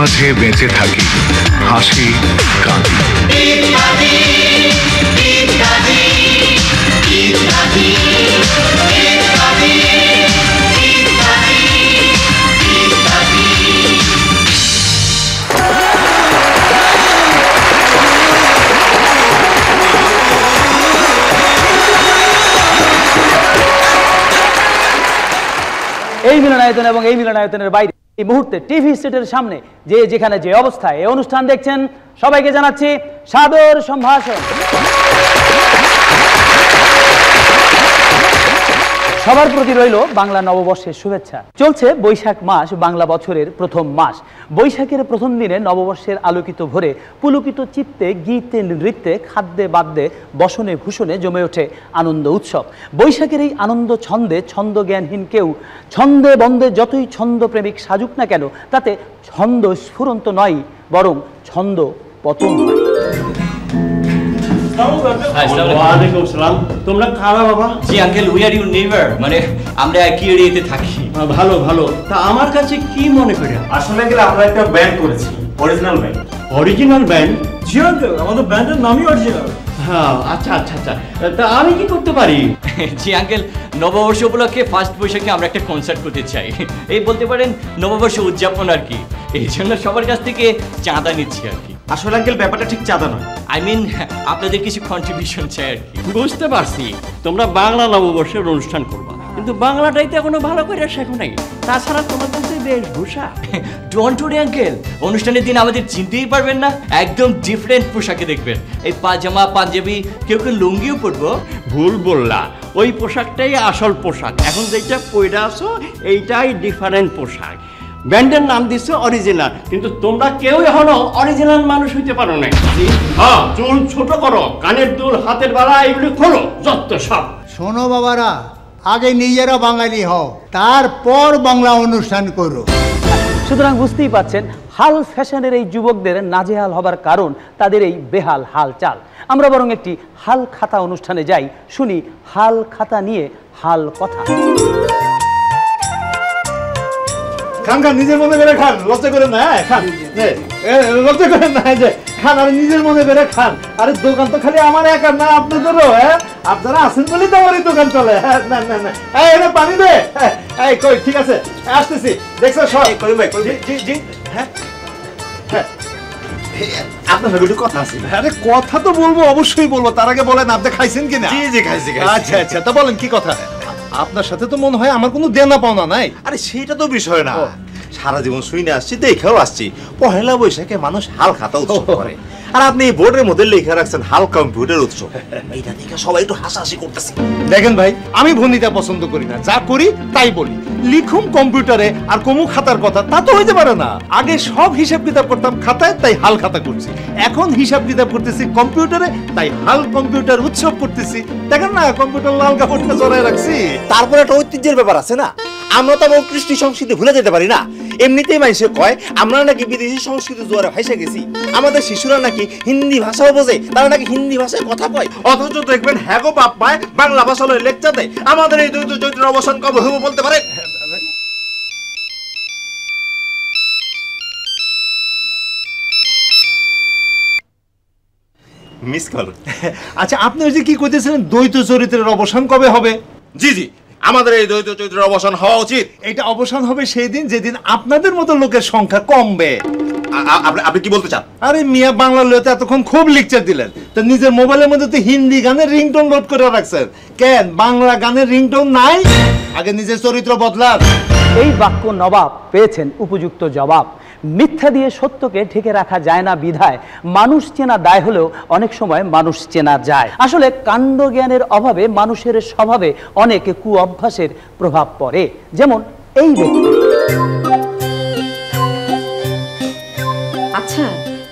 মাঝে বেঁচে থাকি হাসি কাঁদি। এই মিলনায়তন এবং এই মিলনায়তনের বাইরে এই মুহূর্তে টিভি সেটের সামনে যে যেখানে যে অবস্থায় এই অনুষ্ঠান দেখছেন সবাইকে জানাচ্ছি সাদর সম্ভাষণ। সবার প্রতি রইল বাংলা নববর্ষের শুভেচ্ছা। চলছে বৈশাখ মাস, বাংলা বছরের প্রথম মাস। বৈশাখের প্রথম দিনে নববর্ষের আলোকিত ভোরে পুলকিত চিত্তে গীতে নৃত্যে খাদ্যে বাদ্যে বসনে ভূষণে জমে ওঠে আনন্দ উৎসব। বৈশাখের এই আনন্দ ছন্দে ছন্দ জ্ঞানহীন কেউ ছন্দে বন্দে যতই ছন্দ প্রেমিক সাজুক না কেন তাতে ছন্দ স্ফুরন্ত নয়, বরং ছন্দ পতন হয়। তোমরা কারা বাবা? জি uncle, we are you neighbour, মানে আমরা একই এরিয়াতে থাকি। ভালো ভালো। তা আমার কাছে কি মনে করে? আসলে আমরা একটা ব্যান্ড করেছি, অরিজিনাল ব্যান্ড। Original band? জি আঙ্কেল, আমাদের ব্যান্ডের নামই অরিজিনাল। হ্যাঁ, আচ্ছা আচ্ছা আচ্ছা। তা আমি কি করতে পারি? জি আঙ্কেল, নববর্ষ উপলক্ষে ফার্স্ট বৈশাখে আমরা একটা কনসার্ট করতে চাই। এই বলতে পারেন নববর্ষ উদযাপন আর কি। এই জন্য সবার কাছ থেকে চাঁদা নিচ্ছি আর কি। আসলে আঙ্কেল ব্যাপারটা ঠিক চাঁদা নয়, আই মিন আপনাদের কিছু কন্ট্রিবিউশন চাই আর কি। বুঝতে পারছি তোমরা বাংলা নববর্ষের অনুষ্ঠান করবা, কিন্তু বাংলাটাই তো এখনো ভালো করে শেখো নাই। তাছাড়া তোমাদের যে বেশভূষা, ডোন্ট ওয়ারি আঙ্কেল, অনুষ্ঠানের দিন আমাদের চিনতেই পারবেন না, একদম ডিফারেন্ট পোশাকে দেখবেন। এই পাজামা পাঞ্জাবি, কেউ কেউ লুঙ্গিও পরবো। ভুল বললা, ওই পোশাকটাই আসল পোশাক। এখন যেটা পয়রা আছো এইটাই ডিফারেন্ট পোশাক। ব্যান্ডের নাম দিচ্ছে অরিজিনাল, কিন্তু তোমরা কেউ এখনো অরিজিনাল মানুষ হইতে পারো না। হ্যাঁ, চুল ছোট করো, কানের দুল, হাতের বালা এগুলি খোলো, যত সব। শোনো বাবারা, আগে নিজেরা বাঙালি হও, তারপর বাংলা অনুষ্ঠান করো। সুতরাং বুঝতেই পাচ্ছেন হাল ফ্যাশনের এই যুবকদের নাজেহাল হবার কারণ তাদের এই বেহাল হাল চাল। আমরা বরং একটি হাল খাতা অনুষ্ঠানে যাই, শুনি হাল খাতা নিয়ে হাল কথা। খান খান, নিজের মনে করে খান, লজ্জা করে না। খান, লজ্জা করে না, যে খান আর নিজের মনে করে খান। আরে দোকান তো খালি আমার একার না, আপনাদেরও। আপনারা আছেন বলেই তো আমার এই দোকান চলে। না না না, এটা পানি দে। এই কই, ঠিক আছে আসতেছি। দেখছো সব করিম ভাই? জি জি, হ্যাঁ হ্যাঁ, আপনার একটু কথা আছে। আরে কথা তো বলবো, অবশ্যই বলবো। তার আগে বলেন আপনি খাইছেন কিনা? জি জি, খাইছি। আচ্ছা আচ্ছা, তা বলেন কি কথা। আপনার সাথে তো মনে হয় আমার কোনো দেনা পাওনা নাই। আরে সেটা তো বিষয় না, সারা জীবন শুনে আসছি, দেখেও আসছি পহেলা বৈশাখে মানুষ হাল খাতা উৎসব করে, আর আপনি এই বোর্ডের মধ্যে লিখে রাখছেন হাল কম্পিউটার উৎসব। এইটা দেখে সবাই একটু হাসাহাসি করতেছে। দেখেন ভাই, আমি ভনিতা পছন্দ করি না, যা করি তাই বলি। লিখুম কম্পিউটারে আর কমু খাতার কথা, তা তো হইতে পারে না। আগে সব হিসাব কিতাব করতাম খাতায়, তাই হাল খাতা করছি। এখন হিসাব কিতাব করতেছি কম্পিউটারে, তাই হাল কম্পিউটার উৎসব করতেছি। দেখেন না, কম্পিউটার লাল কাপড়টা জড়ায় রাখছি। তারপরে একটা ঐতিহ্যের ব্যাপার আছে না, আমরা তো আমার কৃষ্টি সংস্কৃতি ভুলে যেতে পারি না। এমনিতেই মানুষে কয় আমরা নাকি বিদেশি সংস্কৃতি জোয়ারে ভাইসা গেছি। আমাদের শিশুরা নাকি হিন্দি ভাষাও বোঝে, তারা নাকি হিন্দি ভাষায় কথা কয়, অথচ দেখবেন হ্যাগো বাপ পায় বাংলা ভাষা লয়ে লেকচার দেয়। আমাদের এই দ্বৈত চরিত্রের অবসান কবে হবো বলতে পারে? Miss call. আচ্ছা, আপনি ওই যে কি কইতেছিলেন দ্বৈত চরিত্রের অবসান কবে হবে? জি জি, আমাদের এই দ্বৈত চরিত্রের অবসান হওয়া উচিত। এটা অবসান হবে সেই দিন যেদিন আপনাদের মতো লোকের সংখ্যা কমবে। আপনি কি বলতে চান? আরে মিয়া, বাংলা লইতে এতক্ষণ খুব লেকচার দিলেন, তো নিজের মোবাইলের মধ্যে তো হিন্দি গানের রিংটোন লোড করে রাখছেন কেন? বাংলা গানের রিংটোন নাই? আগে নিজের চরিত্র বদলান। এই বাক্য নবাব পেয়েছেন উপযুক্ত জবাব। মিথ্যা দিয়ে সত্যকে ঢেকে রাখা যায় না বিধায় মানুষ চেনা দায় হলেও অনেক সময় মানুষ চেনা যায়। আসলে কাণ্ড জ্ঞানের অভাবে মানুষের স্বভাবে অনেক কু অভ্যাসের প্রভাব পড়ে, যেমন এই ব্যক্তি। আচ্ছা,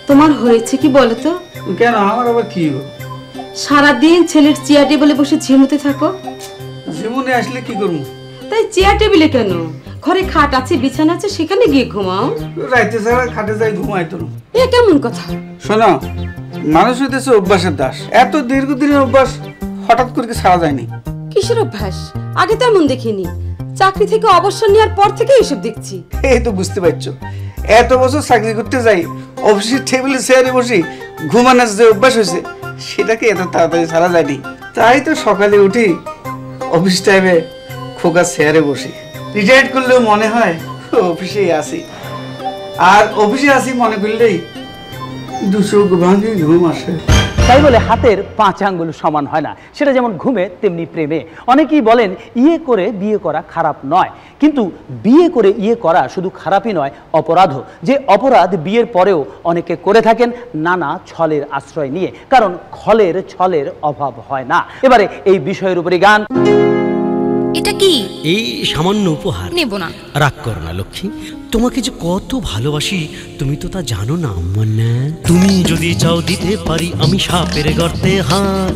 তোমার হয়েছে কি বলো তো? কেন, আমার আবার কি? সারাদিন ছেলের চেয়ার টেবিলে বসে ঝিমুতে থাকো। জীবনে আসলে কি করবো? তাই চেয়ার টেবিলে কেন? ঘরে খাট আছে, বিছানা আছে, সেখানে গিয়ে ঘুমাও। রাইতে ছাড়া খাটে যাই ঘুমাই তো। এ কেমন কথা? শোনো, মানুষ হইতেছে অভ্যাসের দাস। এত দীর্ঘদিনের অভ্যাস হঠাৎ করে ছাড়া যায়নি। কিসের অভ্যাস? আগে তেমন দেখিনি, চাকরি থেকে অবসর নেওয়ার পর থেকে এসব দেখছি। এই তো বুঝতে পারছো, এত বছর চাকরি করতে যাই অফিসের টেবিলে চেয়ারে বসি ঘুমানোর যে অভ্যাস হয়েছে সেটাকে এত তাড়াতাড়ি ছাড়া যায়নি। তাই তো সকালে উঠি অফিস টাইমে খোকা চেয়ারে বসি। রিটায়ার্ড করলেও মনে হয় অফিসেই আসি, আর অফিসে আসি মনে করলেই দুশো ভাঙে ঘুম আসে। তাই বলে হাতের 5 আঙ্গুল সমান হয় না, সেটা যেমন ঘুমে তেমনি প্রেমে। অনেকেই বলেন ইয়ে করে বিয়ে করা খারাপ নয়, কিন্তু বিয়ে করে ইয়ে করা শুধু খারাপই নয়, অপরাধও। যে অপরাধ বিয়ের পরেও অনেকে করে থাকেন নানা ছলের আশ্রয় নিয়ে, কারণ ছলের অভাব হয় না। এবারে এই বিষয়ের উপরে গান। এটা কি? এই সামান্য উপহার। নেব না। রাগ করো না লক্ষ্মী, তোমাকে যে কত ভালোবাসি তুমি তো তা জানো না আম্মা না। তুমি যদি চাও দিতে পারি আমি সাপের গর্তে হাত,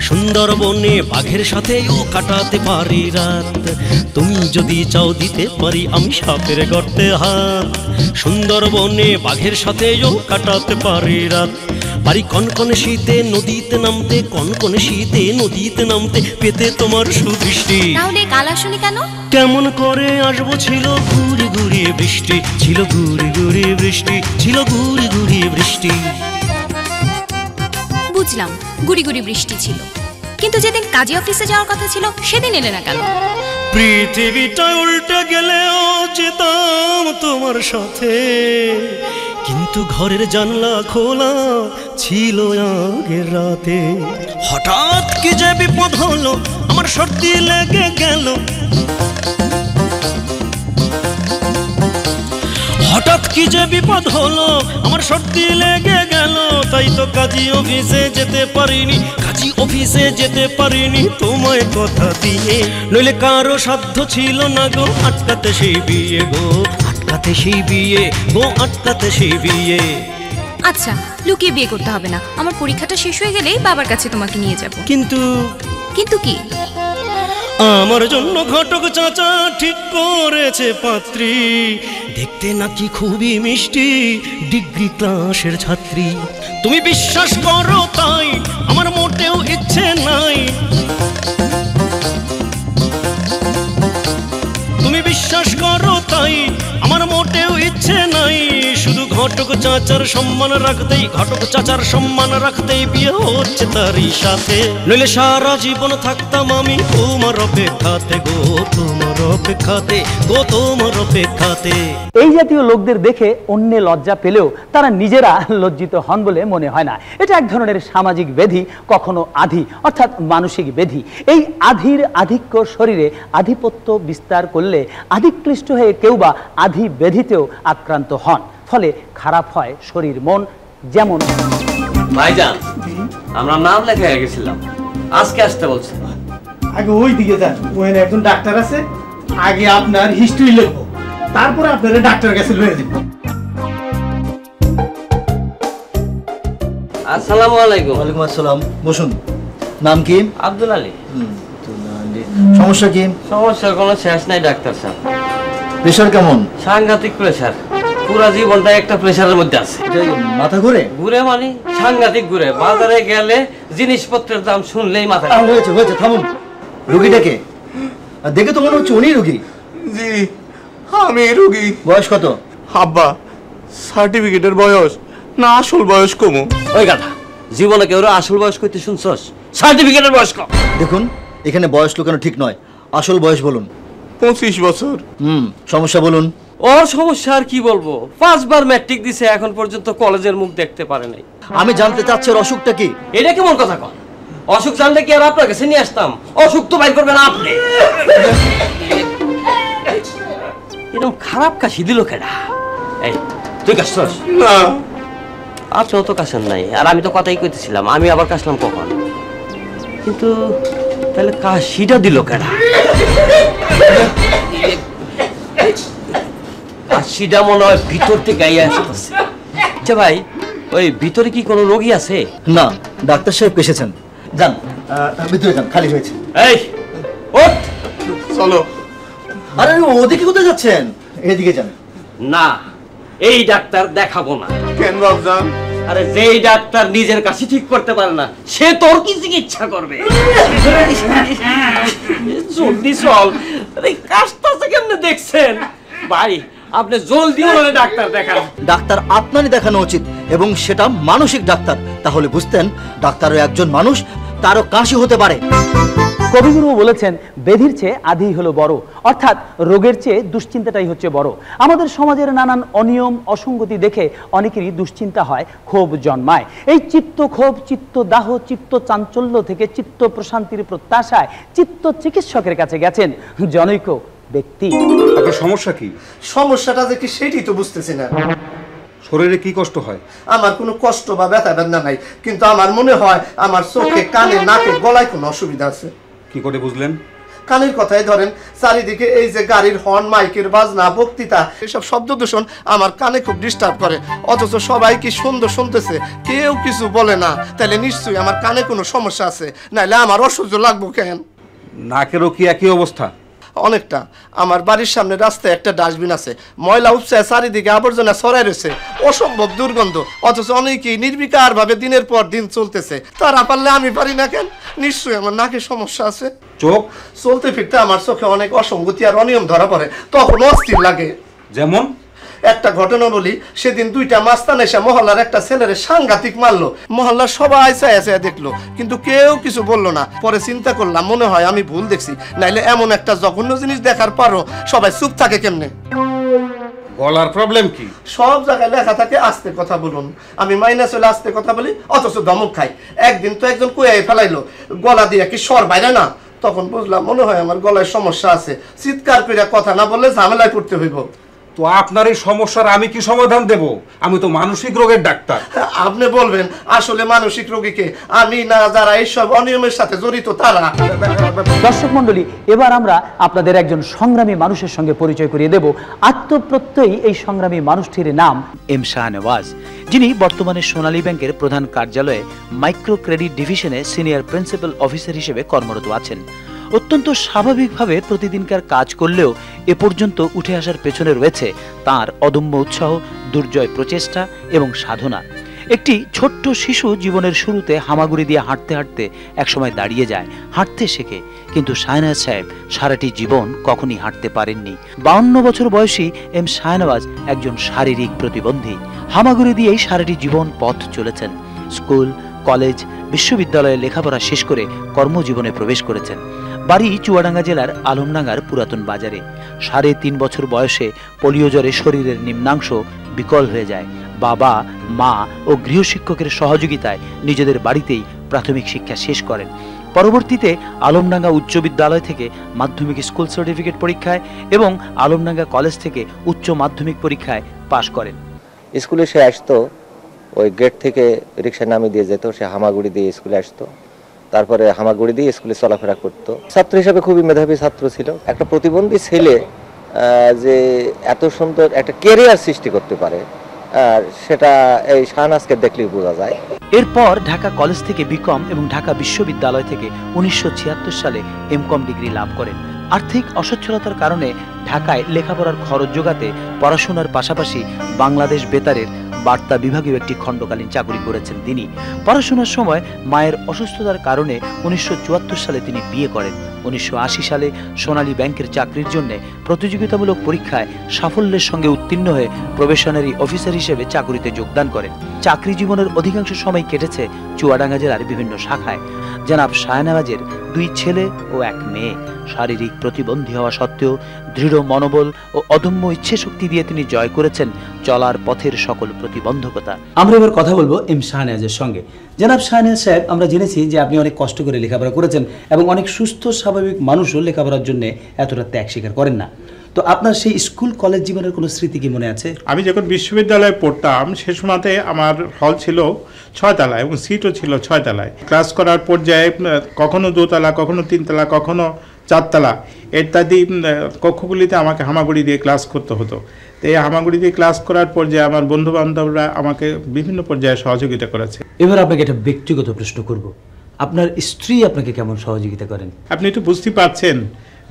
সুন্দরবনে বাঘের সাথেও কাটাতে পারি রাত। তুমি যদি চাও দিতে পারি আমি সাপের গর্তে হাত, সুন্দরবনে বাঘের সাথেও কাটাতে পারি রাত। পারি কনকনে শীতে নদীতে নামতে, কনকনে শীতে নদীতে নামতে, পেতে তোমার সুদৃষ্টি। তাহলে কালা শুনি কেন? কেমন করে আসবো, ছিল ঘুরি ঘুরি বৃষ্টি, ছিল ঘুরি ঘুরি বৃষ্টি, ছিল ঘুরি ঘুরি বৃষ্টি। বুঝলাম, গুড়ি গুড়ি বৃষ্টি ছিল, কিন্তু যেদিন কাজী অফিসে যাওয়ার কথা ছিল সেদিন এলে না কেন? পৃথিবীটা উল্টে গেলেও যেতাম তোমার সাথে, কিন্তু ঘরের জানলা খোলা ছিল আগের রাতে। হঠাৎ কি যে বিপদ হলো, আমার সর্দি লেগে গেল। হঠাৎ কি যে বিপদ হলো, আমার সর্দি লেগে গেল। তাই তো কাজী অফিসে যেতে পারিনি, কাজী অফিসে যেতে পারিনি তোমায় কথা দিয়ে। নইলে কারো সাধ্য ছিল না গো আটকাতে সেই বিয়ে গো, আটকাতে সেই বিয়ে গো, আটকাতে সেই বিয়ে। আচ্ছা, লুকিয়ে বিয়ে করতে হবে না, আমার পরীক্ষাটা শেষ হয়ে গেলেই বাবার কাছে তোমাকে নিয়ে যাব। কিন্তু কি? আমার জন্য ঘটক চাচা ঠিক করেছে পাত্রী, দেখতে নাকি খুবই মিষ্টি, ডিগ্রি ক্লাসের ছাত্রী। তুমি বিশ্বাস করো তাই আমার মোটেও ইচ্ছে নাই, তুমি বিশ্বাস করো তাই আমার মোটেও ইচ্ছে নাই। শুধু ঘটক চাচার সম্মান রাখতেই, ঘটক চাচার সম্মান রাখতেই বিয়ে হচ্ছে তারই সাথে। নইলে সারা জীবন থাকতাম আমি তোমার অপেক্ষাতে গো, তোমার অপেক্ষাতে গো, তোমার অপেক্ষাতে। এই জাতীয় লোকদের দেখে অন্যে লজ্জা পেলেও তারা নিজেরা লজ্জিত হন বলে মনে হয় না। এটা এক ধরনের সামাজিক ব্যাধি, কখনো আধি অর্থাৎ মানসিক ব্যাধি। এই আধির আধিক্য শরীরে আধিপত্য বিস্তার করলে আধিক্লিষ্ট হয়ে কেউ বা আধি ব্যাধিতেও আক্রান্ত হন, ফলে খারাপ হয় শরীর মন। যেমন ভাইজান, আমরা নাম লেখা গেছিলাম, আজকে আসতে বলছে। আগে ওই দিকে যান, ওখানে একজন ডাক্তার আছে, আগে আপনার হিস্ট্রি লিখবো, তারপরে আপনারা ডাক্তারের কাছে লয়ে যাব। আসসালামু আলাইকুম। ওয়ালাইকুম আসসালাম, বসুন। নাম কি? আব্দুল আলী। সমস্যা কি? সমস্যার কোনো শেষ নাই ডাক্তার সাহেব। প্রেশার কেমন? সাংঘাতিক প্রেশার, পুরো জীবনটা একটা প্রেশারের মধ্যে আছে। মাথা ঘুরে? ঘুরে মানে সাংঘাতিক ঘুরে, বাজারে গেলে জিনিসপত্রের দাম শুনলেই মাথা। হয়েছে হয়েছে, থামুন। রুগীটাকে দেখে তো মনে হচ্ছে উনি রুগী। জি আমি রুগী। বয়স কত? আব্বা, সার্টিফিকেটের বয়স না আসল বয়স কমু? ওই কথা, জীবনে কেউ আসল বয়স কইতে শুনছস? সার্টিফিকেটের বয়স কম। দেখুন, এখানে বয়স লুকানো ঠিক নয়, আসল বয়স বলুন। 25 বছর। সমস্যা বলুন। ওর সমস্যা আর কি বলবো, 5 বার ম্যাট্রিক দিছে, এখন পর্যন্ত কলেজের মুখ দেখতে পারে নাই। আমি জানতে চাচ্ছি ওর অসুখটা কি? এটা কেমন কথা কন? অসুখ জানলে কি আর আপনার কাছে নিয়ে আসতাম? অসুখ তো বাইর করবেন আপনি। এরকম খারাপ কাশি দিল কেডা? এই তুই কাশছস? না। আপনিও তো কাশেন নাই, আর আমি তো কথাই কইতেছিলাম, আমি আবার কাশলাম কখন? কিন্তু তাহলে কাশিটা দিল কেডা? কাশিটা মনে হয় ভিতর থেকে গাইয়া আসতেছে। আচ্ছা ভাই, ওই ভিতরে কি কোনো রোগী আছে? না, ডাক্তার সাহেব এসেছেন। যান ভিতরে যান, খালি হয়েছে। এই ওঠ, চলো। আরে ওদিকে কোথায় যাচ্ছেন? এদিকে যান। না, এই ডাক্তার দেখাবো না। কেন বাবজান? আরে যেই ডাক্তার নিজের কাছে ঠিক করতে পারে না, সে তোর কি চিকিৎসা করবে? জলদি চল। আরে কাশটাছে কেমনে দেখছেন ভাই? আপনি জলদি ওনারে ডাক্তার দেখান। ডাক্তার আপনারই দেখানো উচিত, এবং সেটা মানসিক ডাক্তার। তাহলে বুঝতেন ডাক্তারও একজন মানুষ, তারও কাশি হতে পারে। কবিগুরু বলেছেন, বেধির চেয়ে আধি হলো বড়, অর্থাৎ রোগের চেয়ে দুশ্চিন্তাটাই হচ্ছে বড়। আমাদের সমাজের নানান অনিয়ম অসঙ্গতি দেখে অনেকেরই দুশ্চিন্তা হয়, ক্ষোভ জন্মায়। এই চিত্ত ক্ষোভ, চিত্ত দাহ, চিত্ত চাঞ্চল্য থেকে চিত্ত প্রশান্তির প্রত্যাশায় চিত্ত চিকিৎসকের কাছে গেছেন জনৈক ব্যক্তি। আপনার সমস্যা কি? সমস্যাটা যে কি সেটাই তো বুঝতেছি না। শরীরে কি কষ্ট হয়? আমার কোনো কষ্ট বা ব্যথা বেদনা নাই, কিন্তু আমার মনে হয় আমার চোখে, কানে, নাকে, গলায় কোনো অসুবিধা আছে। কি করে বুঝলেন? কানের কথাই ধরেন, চারিদিকে এই যে গাড়ির হর্ন, মাইকের বাজনা, বক্তৃতা, এসব শব্দ দূষণ আমার কানে খুব ডিস্টার্ব করে। অথচ সবাই কি সুন্দর শুনতেছে, কেউ কিছু বলে না। তাহলে নিশ্চয়ই আমার কানে কোনো সমস্যা আছে, নাইলে আমার অসহ্য লাগবো কেন? নাকেরও কি একই অবস্থা? অনেকটা। আমার বাড়ির সামনে রাস্তায় একটা ডাস্টবিন আছে, ময়লা উপচায় চারিদিকে আবর্জনা ছড়াই রয়েছে, অসম্ভব দুর্গন্ধ। অথচ অনেকেই নির্বিকার ভাবে দিনের পর দিন চলতেছে। তারা পারলে আমি পারি না কেন? নিশ্চয়ই আমার নাকে সমস্যা আছে। চোখ? চলতে ফিরতে আমার চোখে অনেক অসঙ্গতি আর অনিয়ম ধরা পড়ে, তখন অস্থির লাগে। যেমন একটা ঘটনা বলি, সেদিন দুইটা মাস্তান এসে মহল্লার একটা ছেলেরে সাংঘাতিক মারলো। মহল্লার সবাই চায়া চায়া দেখলো, কিন্তু কেউ কিছু বললো না। পরে চিন্তা করলাম, মনে হয় আমি ভুল দেখছি, নাইলে এমন একটা জঘন্য জিনিস দেখার পরও সবাই চুপ থাকে কেমনে? গলার প্রবলেম কি? সব জায়গায় লেখা থাকে আস্তে কথা বলুন। আমি মাইনাস হলে আস্তে কথা বলি, অথচ ধমক খাই। একদিন তো একজন কুয়ায় ফেলাইলো, গলা দিয়ে কি স্বর বাইরে না? তখন বুঝলাম মনে হয় আমার গলায় সমস্যা আছে। চিৎকার করে কথা না বললে ঝামেলায় পড়তে হইব। তো আপনার এই সমস্যার আমি কি সমাধান দেব? আমি তো মানসিক রোগের ডাক্তার। আপনি বলবেন আসলে মানসিক রোগীকে, আমি না যারা এইসব অনিয়মের সাথে জড়িত তারা। দর্শক মণ্ডলী, এবার আমরা আপনাদের একজন সংগ্রামী মানুষের সঙ্গে পরিচয় করিয়ে দেব। আত্মপ্রত্যয়ী এই সংগ্রামী মানুষটির নাম এম শাহনেওয়াজ, যিনি বর্তমানে সোনালী ব্যাংকের প্রধান কার্যালয়ে মাইক্রো ক্রেডিট ডিভিশনে সিনিয়র প্রিন্সিপাল অফিসার হিসেবে কর্মরত আছেন। অত্যন্ত স্বাভাবিকভাবে প্রতিদিনকার কাজ করলেও এ পর্যন্ত উঠে আসার পেছনে রয়েছে তার অদম্য উৎসাহ, দুর্জয় প্রচেষ্টা এবং সাধনা। একটি ছোট্ট শিশু জীবনের শুরুতে হামাগুড়ি দিয়ে হাঁটতে হাঁটতে একসময় দাঁড়িয়ে যায়, হাঁটতে শেখে। কিন্তু শাহনেওয়াজ সাহেব সারাটি জীবন কখনই হাঁটতে পারেননি। 52 বছর বয়সী এম শাহনেওয়াজ একজন শারীরিক প্রতিবন্ধী। হামাগুড়ি দিয়েই সারাটি জীবন পথ চলেছেন। স্কুল, কলেজ, বিশ্ববিদ্যালয়ে লেখাপড়া শেষ করে কর্মজীবনে প্রবেশ করেছেন। বাড়ি চুয়াডাঙ্গা জেলার আলমডাঙ্গার পুরাতন বাজারে। 3.5 বছর বয়সে পোলিও জ্বরে শরীরের নিম্নাংশ বিকল হয়ে যায়। বাবা, মা ও গৃহশিক্ষকের সহযোগিতায় নিজেদের বাড়িতেই প্রাথমিক শিক্ষা শেষ করেন। পরবর্তীতে আলমডাঙ্গা উচ্চ বিদ্যালয় থেকে মাধ্যমিক স্কুল সার্টিফিকেট পরীক্ষায় এবং আলমডাঙ্গা কলেজ থেকে উচ্চ মাধ্যমিক পরীক্ষায় পাশ করেন। স্কুলে সে আসতো, ওই গেট থেকে রিক্সা নামিয়ে দিয়ে যেত, সে হামাগুড়ি দিয়ে স্কুলে আসতো, তারপরে হামাগুড়ি দিয়ে স্কুলে চলাফেরা করতো। ছাত্র হিসাবে খুবই মেধাবী ছাত্র ছিল। একটা প্রতিবন্ধী ছেলে যে এত সুন্দর একটা ক্যারিয়ার সৃষ্টি করতে পারে, আর সেটা এই শাহনেওয়াজকে দেখলেই বোঝা যায়। এরপর ঢাকা কলেজ থেকে বিকম এবং ঢাকা বিশ্ববিদ্যালয় থেকে 1976 সালে এমকম ডিগ্রি লাভ করেন। আর্থিক অসচ্ছলতার কারণে ঢাকায় লেখাপড়ার খরচ জোগাতে পড়াশোনার পাশাপাশি বাংলাদেশ বেতারের বার্তা বিভাগীয় একটি খণ্ডকালীন চাকরি করেছেন তিনি। পড়াশোনার সময় মায়ের অসুস্থতার কারণে 1974 সালে তিনি বিয়ে করেন। 1980 সালে সোনালী ব্যাংকের চাকরির জন্য প্রতিযোগিতামূলক পরীক্ষায় সাফল্যের সঙ্গে উত্তীর্ণ হয়ে প্রবেশনারি অফিসার হিসেবে চাকরিতে যোগদান করেন। চাকরি জীবনের অধিকাংশ সময় কেটেছে চুয়াডাঙ্গা জেলার বিভিন্ন শাখায়। জনাব শাহনেওয়াজের 2 ছেলে ও 1 মেয়ে। শারীরিক প্রতিবন্ধী হওয়া সত্ত্বেও দৃঢ় মনোবল ও অদম্য ইচ্ছে শক্তি দিয়ে তিনি জয় করেছেন চলার পথের সকল প্রতিবন্ধকতা। আমরা এবার কথা বলবো এম শাহনেওয়াজের সঙ্গে। জনাব শাহনেওয়াজ সাহেব, আমরা জেনেছি যে আপনি অনেক কষ্ট করে লেখাপড়া করেছেন এবং অনেক সুস্থ স্বাভাবিক মানুষও লেখাপড়ার জন্য এতটা ত্যাগ স্বীকার করেন না। তো আপনার সেই স্কুল কলেজ জীবনের কোনো স্মৃতি কি মনে আছে? আমি যখন বিশ্ববিদ্যালয়ে পড়তাম সে সময়তে আমার হল ছিল 6 তলায় এবং সিটও ছিল 6 তলায়। ক্লাস করার পর্যায়ে কখনো 2 তলা, কখনো 3 তলা, কখনো 4 তলা ইত্যাদি কক্ষগুলিতে আমাকে হামাগুড়ি দিয়ে ক্লাস করতে হতো। তো এই হামাগুড়ি দিয়ে ক্লাস করার পর্যায়ে আমার বন্ধু বান্ধবরা আমাকে বিভিন্ন পর্যায়ে সহযোগিতা করেছে। এবার আপনাকে একটা ব্যক্তিগত প্রশ্ন করব, আপনার স্ত্রী আপনাকে কেমন সহযোগিতা করেন? আপনি একটু বুঝতে পারছেন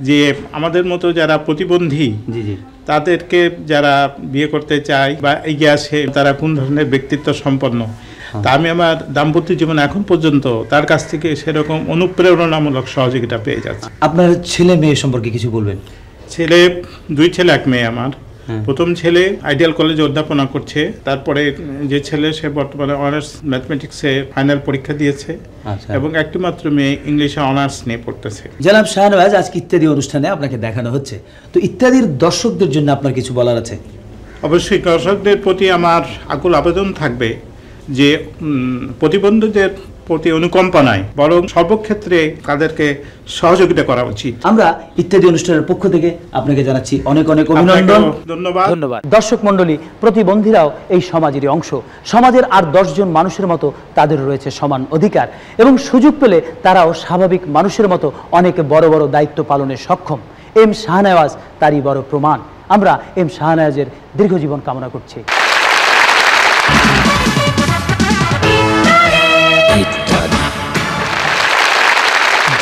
যে আমাদের মতো যারা প্রতিবন্ধী তাদেরকে যারা বিয়ে করতে চায় বা এগিয়ে আসে তারা কোন ধরনের ব্যক্তিত্ব সম্পন্ন, তা আমি আমার দাম্পত্য জীবন এখন পর্যন্ত তার কাছ থেকে সেরকম অনুপ্রেরণামূলক সহযোগিতা পেয়ে যাচ্ছি। আপনার ছেলে মেয়ে সম্পর্কে কিছু বলবেন? ছেলে 2 ছেলে 1 মেয়ে আমার। প্রথম ছেলে আইডিয়াল কলেজে অধ্যাপনা করছে, তারপরে যে ছেলে সে বর্তমানে অনার্স ম্যাথমেটিক্সে ফাইনাল পরীক্ষা দিয়েছে, এবং একটি মাত্র মেয়ে ইংলিশে অনার্স নিয়ে পড়তেছে। জনাব শাহনওয়াজ, আজকে ইত্যাদি অনুষ্ঠানে আপনাকে দেখানো হচ্ছে, তো ইত্যাদির দর্শকদের জন্য আপনার কিছু বলার আছে? অবশ্যই দর্শকদের প্রতি আমার আকুল আবেদন থাকবে যে প্রতিবন্ধীদের প্রতি অনুকম্পা নাই, বরং সর্বক্ষেত্রে তাদেরকে সহযোগিতা করা উচিত। আমরা ইত্যাদি অনুষ্ঠানের পক্ষ থেকে আপনাকে জানাচ্ছি অনেক অনেক অভিনন্দন। ধন্যবাদ। দর্শক মণ্ডলী, প্রতিবন্ধীরাও এই সমাজেরই অংশ। সমাজের আর 10 জন মানুষের মতো তাদের রয়েছে সমান অধিকার, এবং সুযোগ পেলে তারাও স্বাভাবিক মানুষের মতো অনেক বড় বড় দায়িত্ব পালনে সক্ষম। এম শাহনওয়াজ তারই বড় প্রমাণ। আমরা এম শাহনওয়াজের দীর্ঘজীবন কামনা করছি।